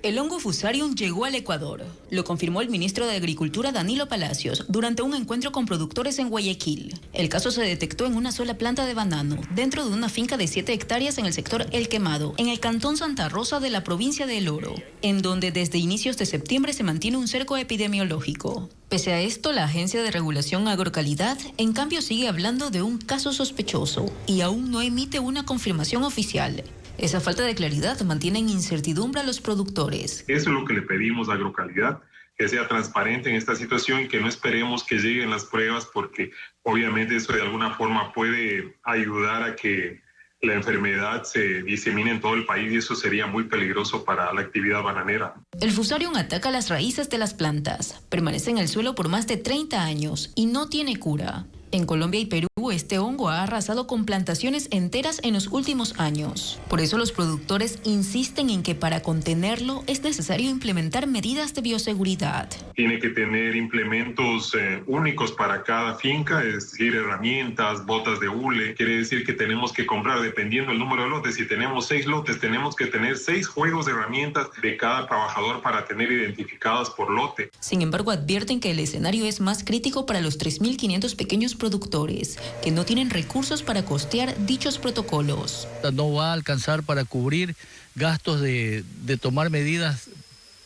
El hongo Fusarium llegó al Ecuador. Lo confirmó el ministro de Agricultura, Danilo Palacios, durante un encuentro con productores en Guayaquil. El caso se detectó en una sola planta de banano, dentro de una finca de 7 hectáreas en el sector El Quemado, en el cantón Santa Rosa de la provincia de El Oro, en donde desde inicios de septiembre se mantiene un cerco epidemiológico. Pese a esto, la Agencia de Regulación Agrocalidad, en cambio, sigue hablando de un caso sospechoso y aún no emite una confirmación oficial. Esa falta de claridad mantiene en incertidumbre a los productores. Eso es lo que le pedimos a Agrocalidad, que sea transparente en esta situación y que no esperemos que lleguen las pruebas, porque obviamente eso de alguna forma puede ayudar a que la enfermedad se disemine en todo el país y eso sería muy peligroso para la actividad bananera. El Fusarium ataca las raíces de las plantas, permanece en el suelo por más de 30 años y no tiene cura. En Colombia y Perú, este hongo ha arrasado con plantaciones enteras en los últimos años. Por eso los productores insisten en que para contenerlo es necesario implementar medidas de bioseguridad. Tiene que tener implementos únicos para cada finca, es decir, herramientas, botas de hule. Quiere decir que tenemos que comprar, dependiendo del número de lotes, si tenemos 6 lotes, tenemos que tener 6 juegos de herramientas de cada trabajador para tener identificadas por lote. Sin embargo, advierten que el escenario es más crítico para los 3.500 pequeños productores que no tienen recursos para costear dichos protocolos. No va a alcanzar para cubrir gastos de tomar medidas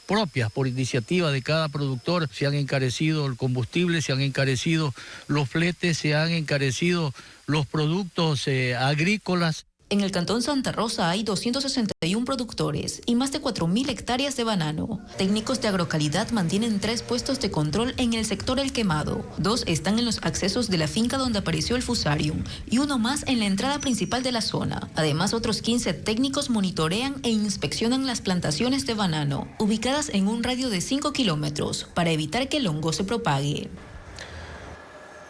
propias, por iniciativa de cada productor. Se han encarecido el combustible, se han encarecido los fletes, se han encarecido los productos agrícolas. En el Cantón Santa Rosa hay 261 productores y más de 4.000 hectáreas de banano. Técnicos de agrocalidad mantienen 3 puestos de control en el sector El Quemado. 2 están en los accesos de la finca donde apareció el fusarium y 1 más en la entrada principal de la zona. Además, otros 15 técnicos monitorean e inspeccionan las plantaciones de banano, ubicadas en un radio de 5 kilómetros, para evitar que el hongo se propague.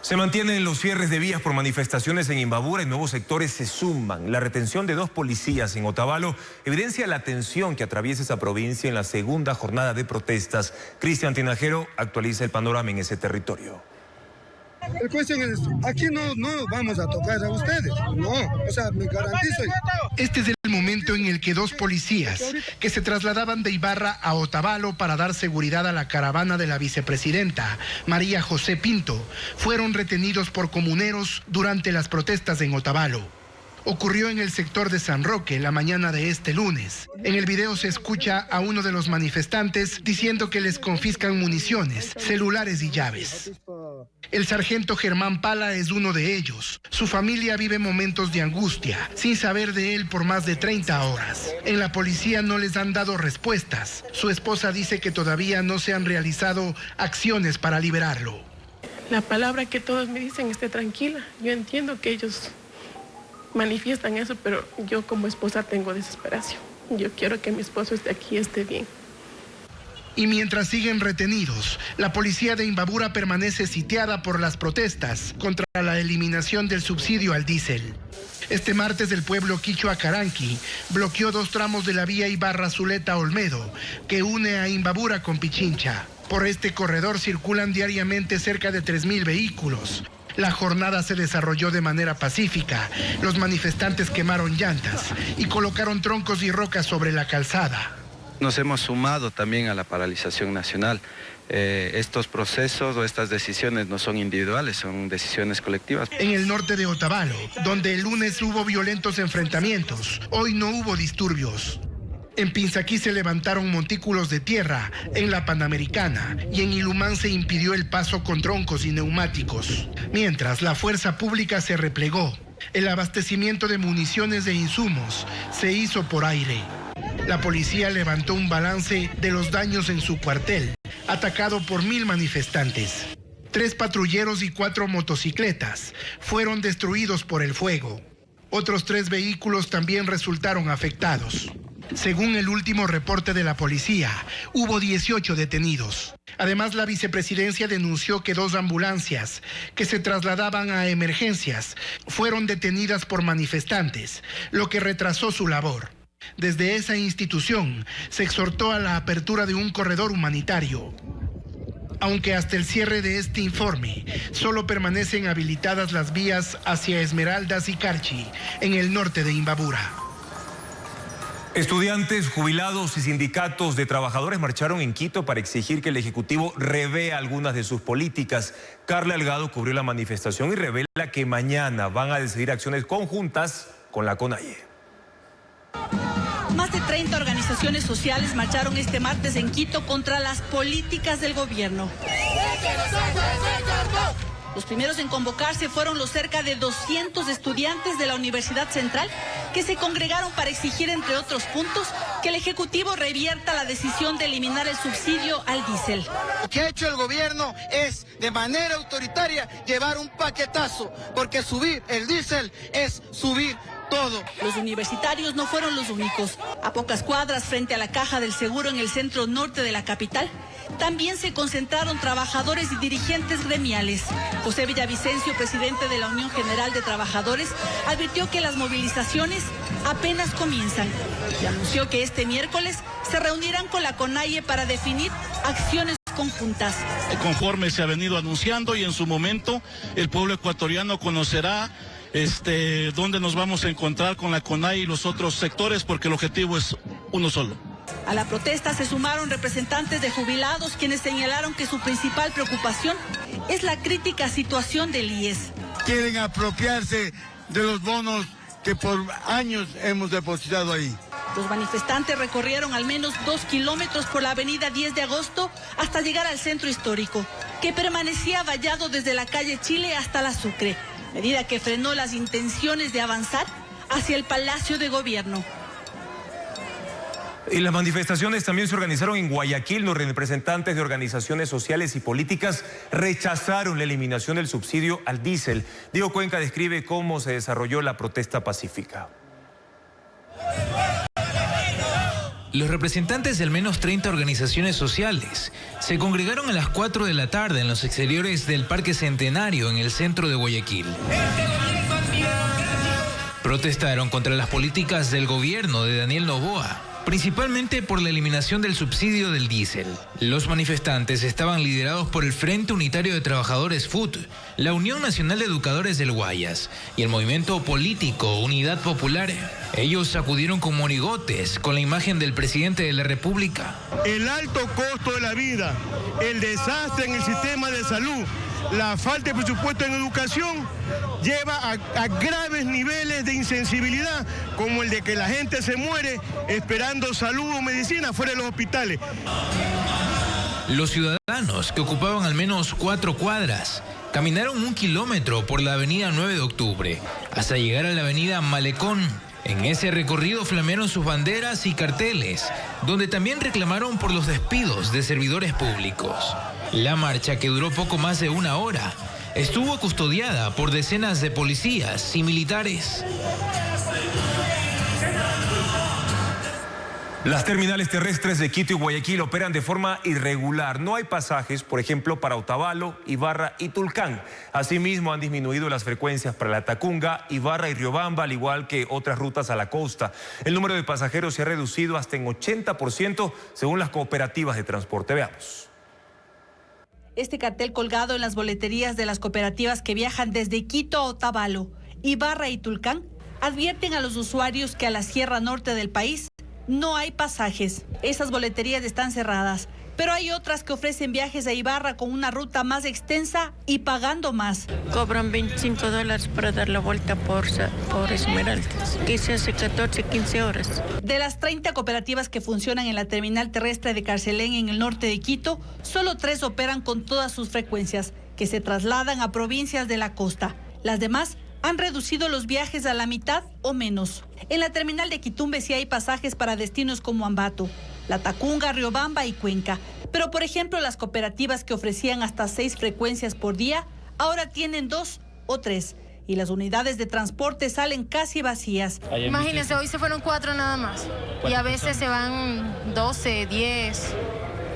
Se mantienen los cierres de vías por manifestaciones en Imbabura y nuevos sectores se suman. La retención de 2 policías en Otavalo evidencia la tensión que atraviesa esa provincia en la segunda jornada de protestas. Cristian Tinajero actualiza el panorama en ese territorio. El cuestión es, aquí no vamos a tocar a ustedes, no, o sea, me garantizo. Este es el momento en el que 2 policías que se trasladaban de Ibarra a Otavalo para dar seguridad a la caravana de la vicepresidenta María José Pinto fueron retenidos por comuneros durante las protestas en Otavalo. Ocurrió en el sector de San Roque la mañana de este lunes. En el video se escucha a uno de los manifestantes diciendo que les confiscan municiones, celulares y llaves. El sargento Germán Pala es uno de ellos. Su familia vive momentos de angustia, sin saber de él por más de 30 horas. En la policía no les han dado respuestas. Su esposa dice que todavía no se han realizado acciones para liberarlo. La palabra que todos me dicen esté tranquila. Yo entiendo que ellos manifiestan eso, pero yo como esposa tengo desesperación. Yo quiero que mi esposo esté aquí y esté bien. Y mientras siguen retenidos, la policía de Imbabura permanece sitiada por las protestas contra la eliminación del subsidio al diésel. Este martes el pueblo quichua Caranqui bloqueó 2 tramos de la vía Ibarra-Zuleta-Olmedo, que une a Imbabura con Pichincha. Por este corredor circulan diariamente cerca de 3.000 vehículos. La jornada se desarrolló de manera pacífica. Los manifestantes quemaron llantas y colocaron troncos y rocas sobre la calzada. Nos hemos sumado también a la paralización nacional. Estos procesos o estas decisiones no son individuales, son decisiones colectivas. En el norte de Otavalo, donde el lunes hubo violentos enfrentamientos, hoy no hubo disturbios. En Pinzaquí se levantaron montículos de tierra, en la Panamericana, y en Ilumán se impidió el paso con troncos y neumáticos. Mientras, la fuerza pública se replegó. El abastecimiento de municiones e insumos se hizo por aire. La policía levantó un balance de los daños en su cuartel, atacado por 1.000 manifestantes. 3 patrulleros y 4 motocicletas fueron destruidos por el fuego. Otros 3 vehículos también resultaron afectados. Según el último reporte de la policía, hubo 18 detenidos. Además, la vicepresidencia denunció que 2 ambulancias que se trasladaban a emergencias fueron detenidas por manifestantes, lo que retrasó su labor. Desde esa institución se exhortó a la apertura de un corredor humanitario. Aunque hasta el cierre de este informe, solo permanecen habilitadas las vías hacia Esmeraldas y Carchi, en el norte de Imbabura. Estudiantes, jubilados y sindicatos de trabajadores marcharon en Quito para exigir que el Ejecutivo revea algunas de sus políticas. Carla Delgado cubrió la manifestación y revela que mañana van a decidir acciones conjuntas con la CONAIE. Más de 30 organizaciones sociales marcharon este martes en Quito contra las políticas del gobierno. Los primeros en convocarse fueron los cerca de 200 estudiantes de la Universidad Central que se congregaron para exigir, entre otros puntos, que el Ejecutivo revierta la decisión de eliminar el subsidio al diésel. Lo que ha hecho el gobierno es, de manera autoritaria, llevar un paquetazo, porque subir el diésel es subir todo. Los universitarios no fueron los únicos. A pocas cuadras frente a la Caja del Seguro en el centro norte de la capital, también se concentraron trabajadores y dirigentes gremiales. José Villavicencio, presidente de la Unión General de Trabajadores, advirtió que las movilizaciones apenas comienzan y anunció que este miércoles se reunirán con la CONAIE para definir acciones conjuntas. Conforme se ha venido anunciando y en su momento el pueblo ecuatoriano conocerá dónde nos vamos a encontrar con la CONAIE y los otros sectores, porque el objetivo es uno solo. A la protesta se sumaron representantes de jubilados, quienes señalaron que su principal preocupación es la crítica situación del IES. Quieren apropiarse de los bonos que por años hemos depositado ahí. Los manifestantes recorrieron al menos 2 kilómetros por la avenida 10 de agosto hasta llegar al centro histórico, que permanecía vallado desde la calle Chile hasta la Sucre, medida que frenó las intenciones de avanzar hacia el Palacio de Gobierno. Y las manifestaciones también se organizaron en Guayaquil. Los representantes de organizaciones sociales y políticas rechazaron la eliminación del subsidio al diésel. Diego Cuenca describe cómo se desarrolló la protesta pacífica. Los representantes de al menos 30 organizaciones sociales se congregaron a las 4 de la tarde en los exteriores del Parque Centenario en el centro de Guayaquil. Protestaron contra las políticas del gobierno de Daniel Noboa, principalmente por la eliminación del subsidio del diésel. Los manifestantes estaban liderados por el Frente Unitario de Trabajadores FUT, la Unión Nacional de Educadores del Guayas y el movimiento político Unidad Popular. Ellos acudieron con monigotes con la imagen del presidente de la República. El alto costo de la vida, el desastre en el sistema de salud, la falta de presupuesto en educación lleva a graves niveles de insensibilidad, como el de que la gente se muere esperando salud o medicina fuera de los hospitales. Los ciudadanos, que ocupaban al menos 4 cuadras, caminaron 1 kilómetro por la avenida 9 de octubre hasta llegar a la avenida Malecón. En ese recorrido flamearon sus banderas y carteles, donde también reclamaron por los despidos de servidores públicos. La marcha, que duró poco más de 1 hora, estuvo custodiada por decenas de policías y militares. Las terminales terrestres de Quito y Guayaquil operan de forma irregular. No hay pasajes, por ejemplo, para Otavalo, Ibarra y Tulcán. Asimismo, han disminuido las frecuencias para La Tacunga, Ibarra y Riobamba, al igual que otras rutas a la costa. El número de pasajeros se ha reducido hasta en 80% según las cooperativas de transporte. Veamos. Este cartel colgado en las boleterías de las cooperativas que viajan desde Quito a Otavalo, Ibarra y Tulcán advierten a los usuarios que a la Sierra Norte del país no hay pasajes. Esas boleterías están cerradas, pero hay otras que ofrecen viajes a Ibarra con una ruta más extensa y pagando más. Cobran $25 para dar la vuelta por Esmeraldas, que se hace 14, 15 horas. De las 30 cooperativas que funcionan en la terminal terrestre de Carcelén en el norte de Quito, solo 3 operan con todas sus frecuencias, que se trasladan a provincias de la costa. Las demás han reducido los viajes a la mitad o menos. En la terminal de Quitumbe sí hay pasajes para destinos como Ambato, La Tacunga, Riobamba y Cuenca. Pero, por ejemplo, las cooperativas que ofrecían hasta 6 frecuencias por día, ahora tienen 2 o 3. Y las unidades de transporte salen casi vacías. Imagínense, hoy se fueron 4 nada más. Y a veces se van 12, 10,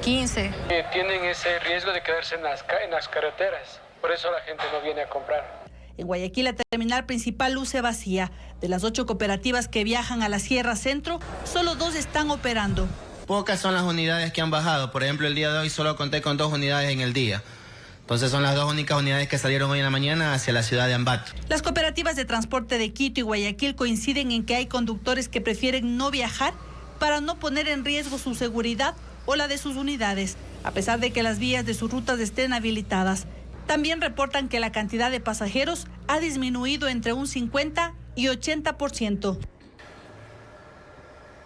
15. Tienen ese riesgo de quedarse en las carreteras. Por eso la gente no viene a comprar. En Guayaquil la terminal principal luce vacía. De las 8 cooperativas que viajan a la Sierra Centro, solo 2 están operando. Pocas son las unidades que han bajado. Por ejemplo, el día de hoy solo conté con 2 unidades en el día. Entonces son las 2 únicas unidades que salieron hoy en la mañana hacia la ciudad de Ambato. Las cooperativas de transporte de Quito y Guayaquil coinciden en que hay conductores que prefieren no viajar para no poner en riesgo su seguridad o la de sus unidades, a pesar de que las vías de sus rutas estén habilitadas. También reportan que la cantidad de pasajeros ha disminuido entre un 50 y 80%.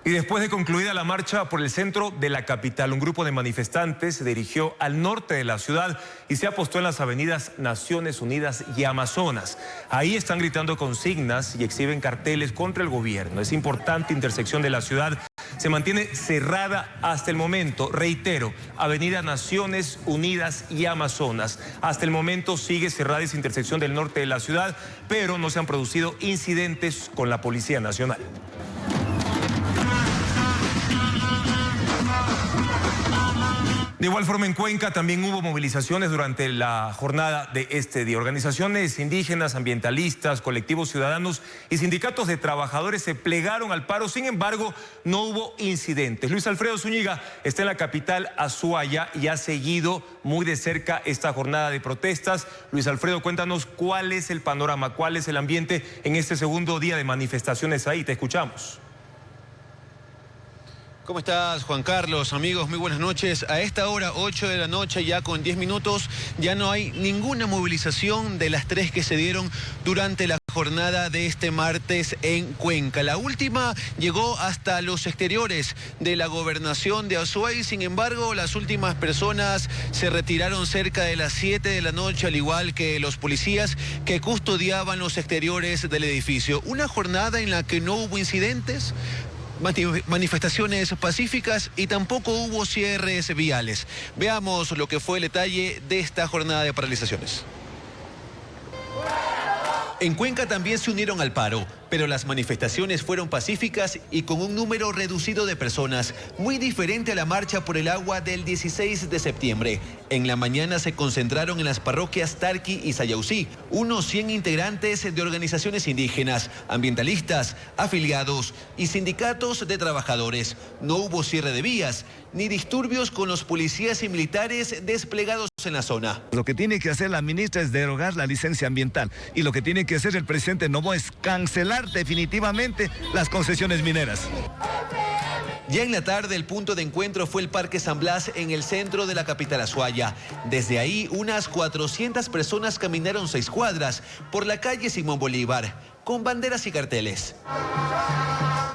Y después de concluida la marcha por el centro de la capital, un grupo de manifestantes se dirigió al norte de la ciudad y se apostó en las avenidas Naciones Unidas y Amazonas. Ahí están gritando consignas y exhiben carteles contra el gobierno. Esa importante intersección de la ciudad se mantiene cerrada hasta el momento. Reitero, avenida Naciones Unidas y Amazonas. Hasta el momento sigue cerrada esa intersección del norte de la ciudad, pero no se han producido incidentes con la Policía Nacional. De igual forma, en Cuenca también hubo movilizaciones durante la jornada de este día. Organizaciones indígenas, ambientalistas, colectivos ciudadanos y sindicatos de trabajadores se plegaron al paro. Sin embargo, no hubo incidentes. Luis Alfredo Zúñiga está en la capital Azuaya y ha seguido muy de cerca esta jornada de protestas. Luis Alfredo, cuéntanos cuál es el panorama, cuál es el ambiente en este segundo día de manifestaciones ahí. Te escuchamos. ¿Cómo estás, Juan Carlos? Amigos, muy buenas noches. A esta hora, 8 de la noche, ya con 10 minutos, ya no hay ninguna movilización de las 3 que se dieron durante la jornada de este martes en Cuenca. La última llegó hasta los exteriores de la gobernación de Azuay. Sin embargo, las últimas personas se retiraron cerca de las 7 de la noche, al igual que los policías que custodiaban los exteriores del edificio. Una jornada en la que no hubo incidentes, manifestaciones pacíficas y tampoco hubo cierres viales. Veamos lo que fue el detalle de esta jornada de paralizaciones. En Cuenca también se unieron al paro, pero las manifestaciones fueron pacíficas y con un número reducido de personas, muy diferente a la marcha por el agua del 16 de septiembre. En la mañana se concentraron en las parroquias Tarqui y Sayausí, unos 100 integrantes de organizaciones indígenas, ambientalistas, afiliados y sindicatos de trabajadores. No hubo cierre de vías ni disturbios con los policías y militares desplegados en la zona. Lo que tiene que hacer la ministra es derogar la licencia ambiental y lo que tiene que hacer el presidente Noboa es cancelar definitivamente las concesiones mineras. Ya en la tarde el punto de encuentro fue el Parque San Blas en el centro de la capital azuaya. Desde ahí unas 400 personas caminaron 6 cuadras por la calle Simón Bolívar con banderas y carteles.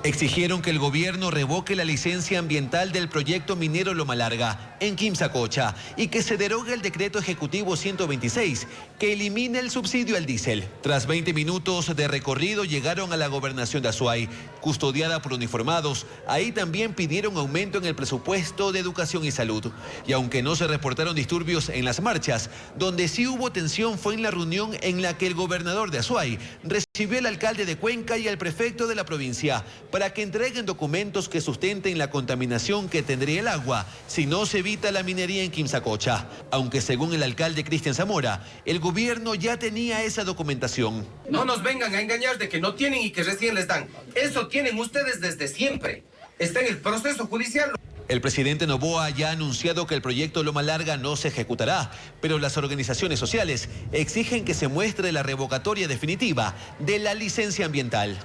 Exigieron que el gobierno revoque la licencia ambiental del proyecto minero Loma Larga en Quimsacocha y que se derogue el decreto ejecutivo 126 que elimine el subsidio al diésel. Tras 20 minutos de recorrido llegaron a la gobernación de Azuay, custodiada por uniformados. Ahí también pidieron aumento en el presupuesto de educación y salud. Y aunque no se reportaron disturbios en las marchas, donde sí hubo tensión fue en la reunión en la que el gobernador de Azuay recibió al alcalde de Cuenca y al prefecto de la provincia para que entreguen documentos que sustenten la contaminación que tendría el agua si no se evita la minería en Quimsacocha. Aunque según el alcalde Cristian Zamora, el gobierno ya tenía esa documentación. No nos vengan a engañar de que no tienen y que recién les dan. Eso tienen ustedes desde siempre. Está en el proceso judicial. El presidente Noboa ya ha anunciado que el proyecto Loma Larga no se ejecutará, pero las organizaciones sociales exigen que se muestre la revocatoria definitiva de la licencia ambiental.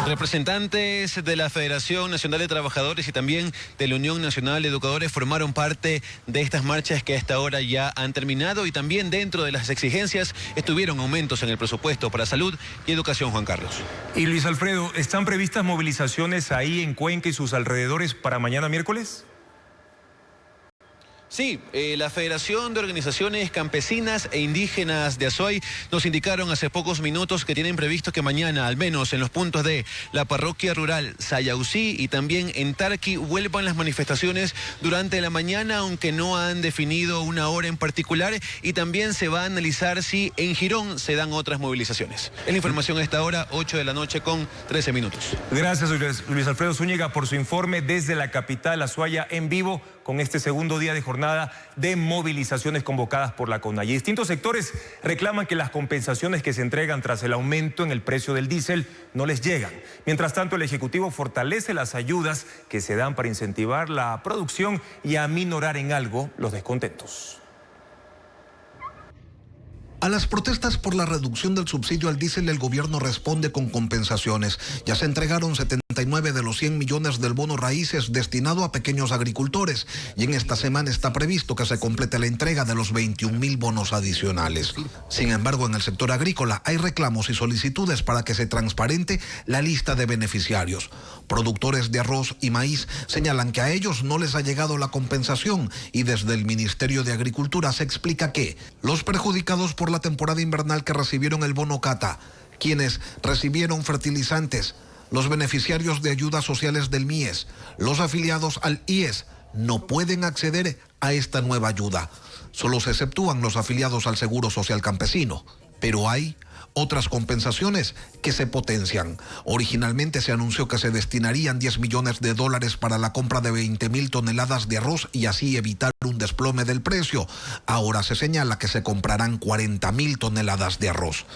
Representantes de la Federación Nacional de Trabajadores y también de la Unión Nacional de Educadores formaron parte de estas marchas que a esta hora ya han terminado y también dentro de las exigencias estuvieron aumentos en el presupuesto para salud y educación, Juan Carlos. Y Luis Alfredo, ¿están previstas movilizaciones ahí en Cuenca y sus alrededores para mañana miércoles? Sí, la Federación de Organizaciones Campesinas e Indígenas de Azuay nos indicaron hace pocos minutos que tienen previsto que mañana, al menos en los puntos de la parroquia rural Sayausí y también en Tarqui, vuelvan las manifestaciones durante la mañana, aunque no han definido una hora en particular, y también se va a analizar si en Girón se dan otras movilizaciones. Es la información a esta hora, 8 de la noche con 13 minutos. Gracias, Luis Alfredo Zúñiga, por su informe desde la capital azuaya en vivo, con este segundo día de jornada de movilizaciones convocadas por la CONAIE. Distintos sectores reclaman que las compensaciones que se entregan tras el aumento en el precio del diésel no les llegan. Mientras tanto, el Ejecutivo fortalece las ayudas que se dan para incentivar la producción y aminorar en algo los descontentos. A las protestas por la reducción del subsidio al diésel, el gobierno responde con compensaciones. Ya se entregaron 79 de los 100 millones del bono raíces destinado a pequeños agricultores y en esta semana está previsto que se complete la entrega de los 21.000 bonos adicionales. Sin embargo, en el sector agrícola hay reclamos y solicitudes para que se transparente la lista de beneficiarios. Productores de arroz y maíz señalan que a ellos no les ha llegado la compensación y desde el Ministerio de Agricultura se explica que los perjudicados por la temporada invernal que recibieron el bono Cata, quienes recibieron fertilizantes, los beneficiarios de ayudas sociales del MIES, los afiliados al IES, no pueden acceder a esta nueva ayuda. Solo se exceptúan los afiliados al Seguro Social Campesino, pero hay otras compensaciones que se potencian. Originalmente se anunció que se destinarían $10 millones para la compra de 20.000 toneladas de arroz y así evitar un desplome del precio. Ahora se señala que se comprarán 40.000 toneladas de arroz.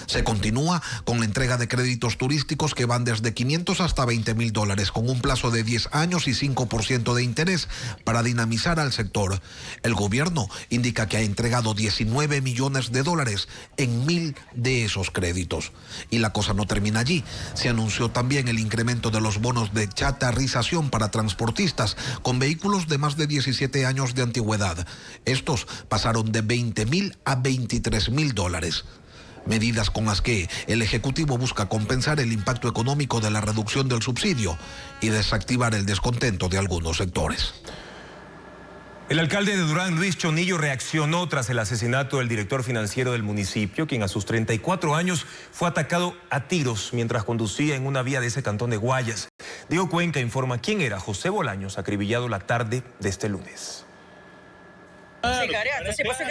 Se continúa con la entrega de créditos turísticos que van desde 500 hasta $20,000, con un plazo de 10 años y 5% de interés para dinamizar al sector. El gobierno indica que ha entregado $19 millones en 1,000 de esos créditos. Y la cosa no termina allí. Se anunció también el incremento de los bonos de chatarrización para transportistas con vehículos de más de 17 años de antigüedad. Estos pasaron de $20,000 a $23,000. Medidas con las que el Ejecutivo busca compensar el impacto económico de la reducción del subsidio y desactivar el descontento de algunos sectores. El alcalde de Durán, Luis Chonillo, reaccionó tras el asesinato del director financiero del municipio, quien a sus 34 años fue atacado a tiros mientras conducía en una vía de ese cantón de Guayas. Diego Cuenca informa quién era José Bolaños, acribillado la tarde de este lunes.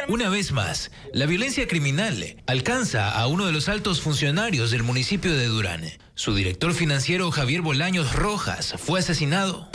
Una vez más, la violencia criminal alcanza a uno de los altos funcionarios del municipio de Durán. Su director financiero, Javier Bolaños Rojas, fue asesinado.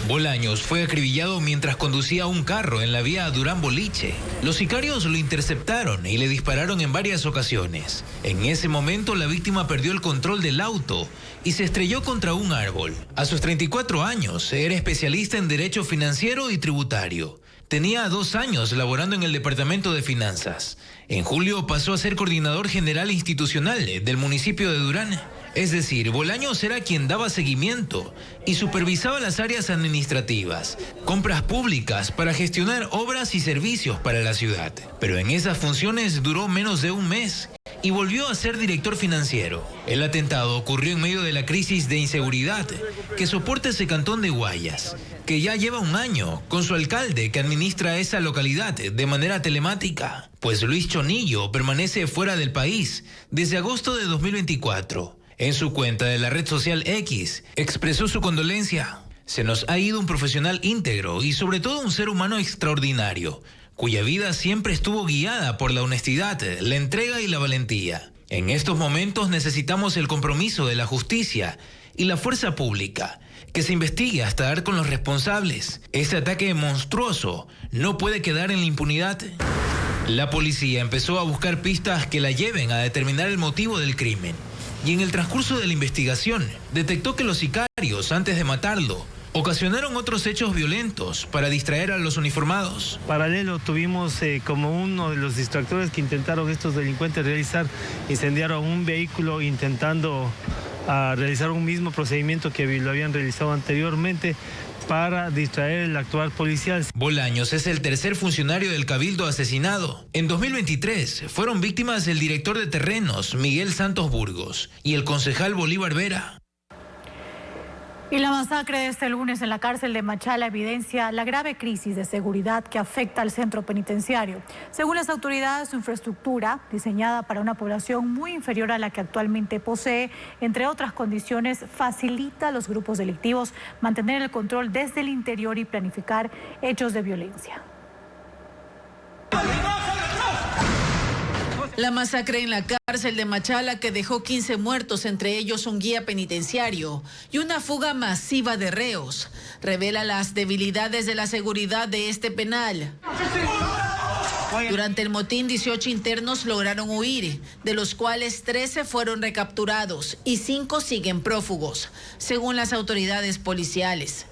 Bolaños fue acribillado mientras conducía un carro en la vía Durán-Boliche. Los sicarios lo interceptaron y le dispararon en varias ocasiones. En ese momento, la víctima perdió el control del auto y se estrelló contra un árbol. A sus 34 años, era especialista en derecho financiero y tributario. Tenía 2 años laborando en el Departamento de Finanzas. En julio pasó a ser coordinador general institucional del municipio de Durán. Es decir, Bolaños era quien daba seguimiento y supervisaba las áreas administrativas, compras públicas para gestionar obras y servicios para la ciudad. Pero en esas funciones duró menos de un mes y volvió a ser director financiero. El atentado ocurrió en medio de la crisis de inseguridad que soporta ese cantón de Guayas, que ya lleva 1 año con su alcalde que administra esa localidad de manera telemática, pues Luis Chonillo permanece fuera del país desde agosto de 2024. En su cuenta de la red social X, expresó su condolencia. Se nos ha ido un profesional íntegro y sobre todo un ser humano extraordinario, cuya vida siempre estuvo guiada por la honestidad, la entrega y la valentía. En estos momentos necesitamos el compromiso de la justicia y la fuerza pública, que se investigue hasta dar con los responsables. Este ataque monstruoso no puede quedar en la impunidad. La policía empezó a buscar pistas que la lleven a determinar el motivo del crimen. Y en el transcurso de la investigación, detectó que los sicarios, antes de matarlo, ocasionaron otros hechos violentos para distraer a los uniformados. Paralelo tuvimos como uno de los distractores que intentaron estos delincuentes incendiaron un vehículo intentando realizar un mismo procedimiento que lo habían realizado anteriormente para distraer el actual policial. Bolaños es el tercer funcionario del Cabildo asesinado. En 2023 fueron víctimas el director de terrenos, Miguel Santos Burgos, y el concejal Bolívar Vera. Y la masacre de este lunes en la cárcel de Machala evidencia la grave crisis de seguridad que afecta al centro penitenciario. Según las autoridades, su infraestructura, diseñada para una población muy inferior a la que actualmente posee, entre otras condiciones, facilita a los grupos delictivos mantener el control desde el interior y planificar hechos de violencia. La masacre en la cárcel de Machala, que dejó 15 muertos, entre ellos un guía penitenciario, y una fuga masiva de reos, revela las debilidades de la seguridad de este penal. Durante el motín, 18 internos lograron huir, de los cuales 13 fueron recapturados y 5 siguen prófugos, según las autoridades policiales.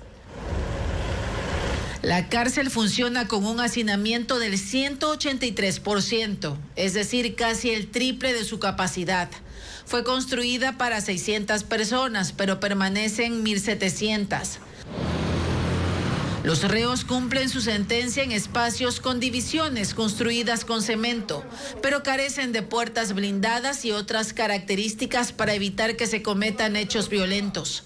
La cárcel funciona con un hacinamiento del 183%, es decir, casi el triple de su capacidad. Fue construida para 600 personas, pero permanecen 1.700. Los reos cumplen su sentencia en espacios con divisiones construidas con cemento, pero carecen de puertas blindadas y otras características para evitar que se cometan hechos violentos.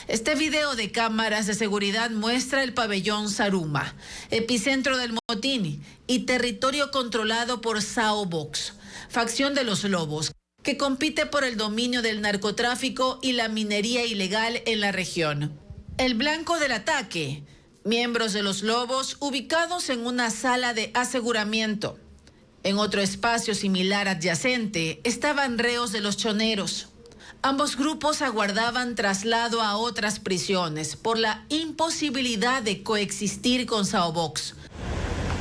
Este video de cámaras de seguridad muestra el pabellón Saruma, epicentro del motín y territorio controlado por Sao Box, facción de los Lobos, que compite por el dominio del narcotráfico y la minería ilegal en la región. El blanco del ataque, miembros de los Lobos ubicados en una sala de aseguramiento. En otro espacio similar adyacente estaban reos de los choneros. Ambos grupos aguardaban traslado a otras prisiones por la imposibilidad de coexistir con Sao Box.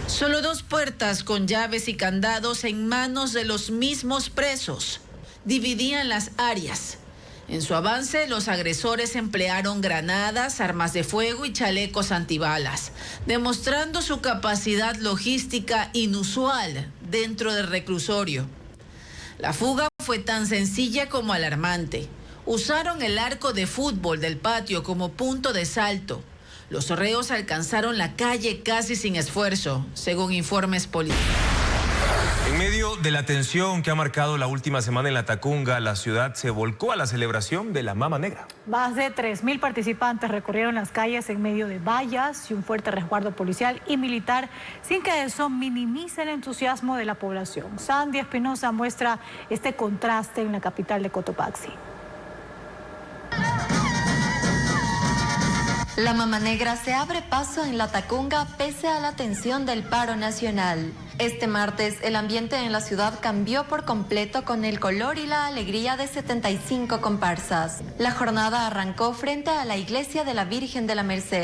Solo 2 puertas con llaves y candados en manos de los mismos presos. dividían las áreas. En su avance, los agresores emplearon granadas, armas de fuego y chalecos antibalas, demostrando su capacidad logística inusual dentro del reclusorio. La fuga fue tan sencilla como alarmante. Usaron el arco de fútbol del patio como punto de salto. Los reos alcanzaron la calle casi sin esfuerzo, según informes policiales. En medio de la tensión que ha marcado la última semana en La Tacunga, la ciudad se volcó a la celebración de la Mama Negra. Más de 3.000 participantes recorrieron las calles en medio de vallas y un fuerte resguardo policial y militar, sin que eso minimice el entusiasmo de la población. Sandy Espinosa muestra este contraste en la capital de Cotopaxi. La Mama Negra se abre paso en La Tacunga pese a la tensión del paro nacional. Este martes, el ambiente en la ciudad cambió por completo con el color y la alegría de 75 comparsas. La jornada arrancó frente a la iglesia de la Virgen de la Merced,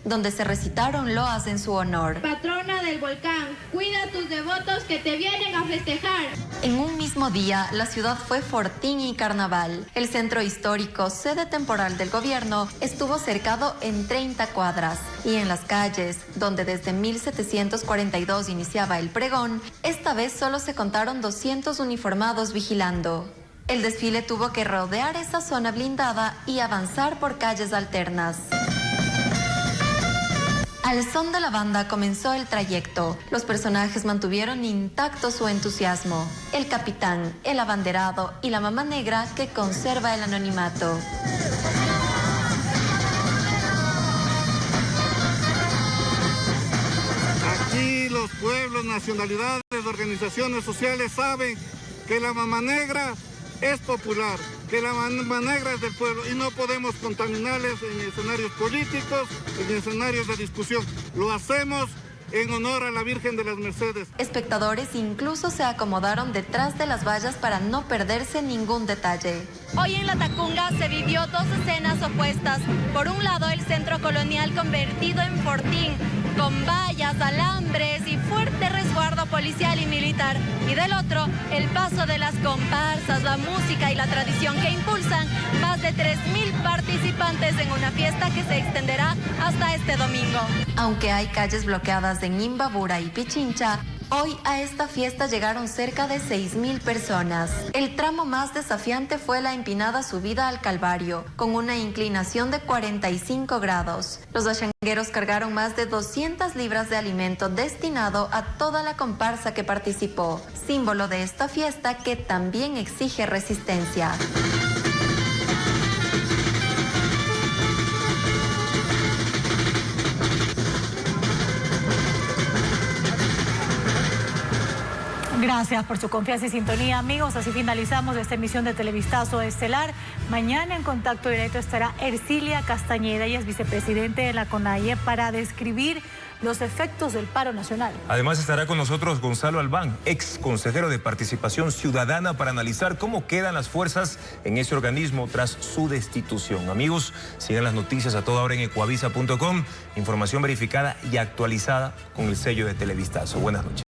donde se recitaron loas en su honor. Patrona del volcán, cuida a tus devotos que te vienen a festejar. En un mismo día, la ciudad fue fortín y carnaval. El centro histórico, sede temporal del gobierno, estuvo cercado en 30 cuadras. Y en las calles, donde desde 1742 iniciaba el pregón, esta vez solo se contaron 200 uniformados vigilando. El desfile tuvo que rodear esa zona blindada y avanzar por calles alternas. Al son de la banda comenzó el trayecto. Los personajes mantuvieron intacto su entusiasmo. El capitán, el abanderado y la Mama Negra, que conserva el anonimato. Aquí los pueblos, nacionalidades, organizaciones sociales saben que la Mama Negra es popular, que la Mama Negra es del pueblo y no podemos contaminarles en escenarios políticos, en escenarios de discusión. Lo hacemos en honor a la Virgen de las Mercedes. Espectadores incluso se acomodaron detrás de las vallas para no perderse ningún detalle. Hoy en La Tacunga se vivió dos escenas opuestas. Por un lado, el centro colonial convertido en fortín, con vallas, alambres y fuerte resguardo policial y militar. Y del otro, el paso de las comparsas, la música y la tradición que impulsan más de 3.000 participantes en una fiesta que se extenderá hasta este domingo. Aunque hay calles bloqueadas en Imbabura y Pichincha, hoy a esta fiesta llegaron cerca de 6.000 personas. El tramo más desafiante fue la empinada subida al Calvario, con una inclinación de 45 grados. Los achangueros cargaron más de 200 libras de alimento destinado a toda la comparsa que participó, símbolo de esta fiesta que también exige resistencia. Gracias por su confianza y sintonía, amigos. Así finalizamos esta emisión de Televistazo Estelar. Mañana en contacto directo estará Ercilia Castañeda, ella es vicepresidente de la CONAIE, para describir los efectos del paro nacional. Además estará con nosotros Gonzalo Albán, ex consejero de Participación Ciudadana, para analizar cómo quedan las fuerzas en ese organismo tras su destitución. Amigos, sigan las noticias a toda hora en ecuavisa.com. Información verificada y actualizada con el sello de Televistazo. Buenas noches.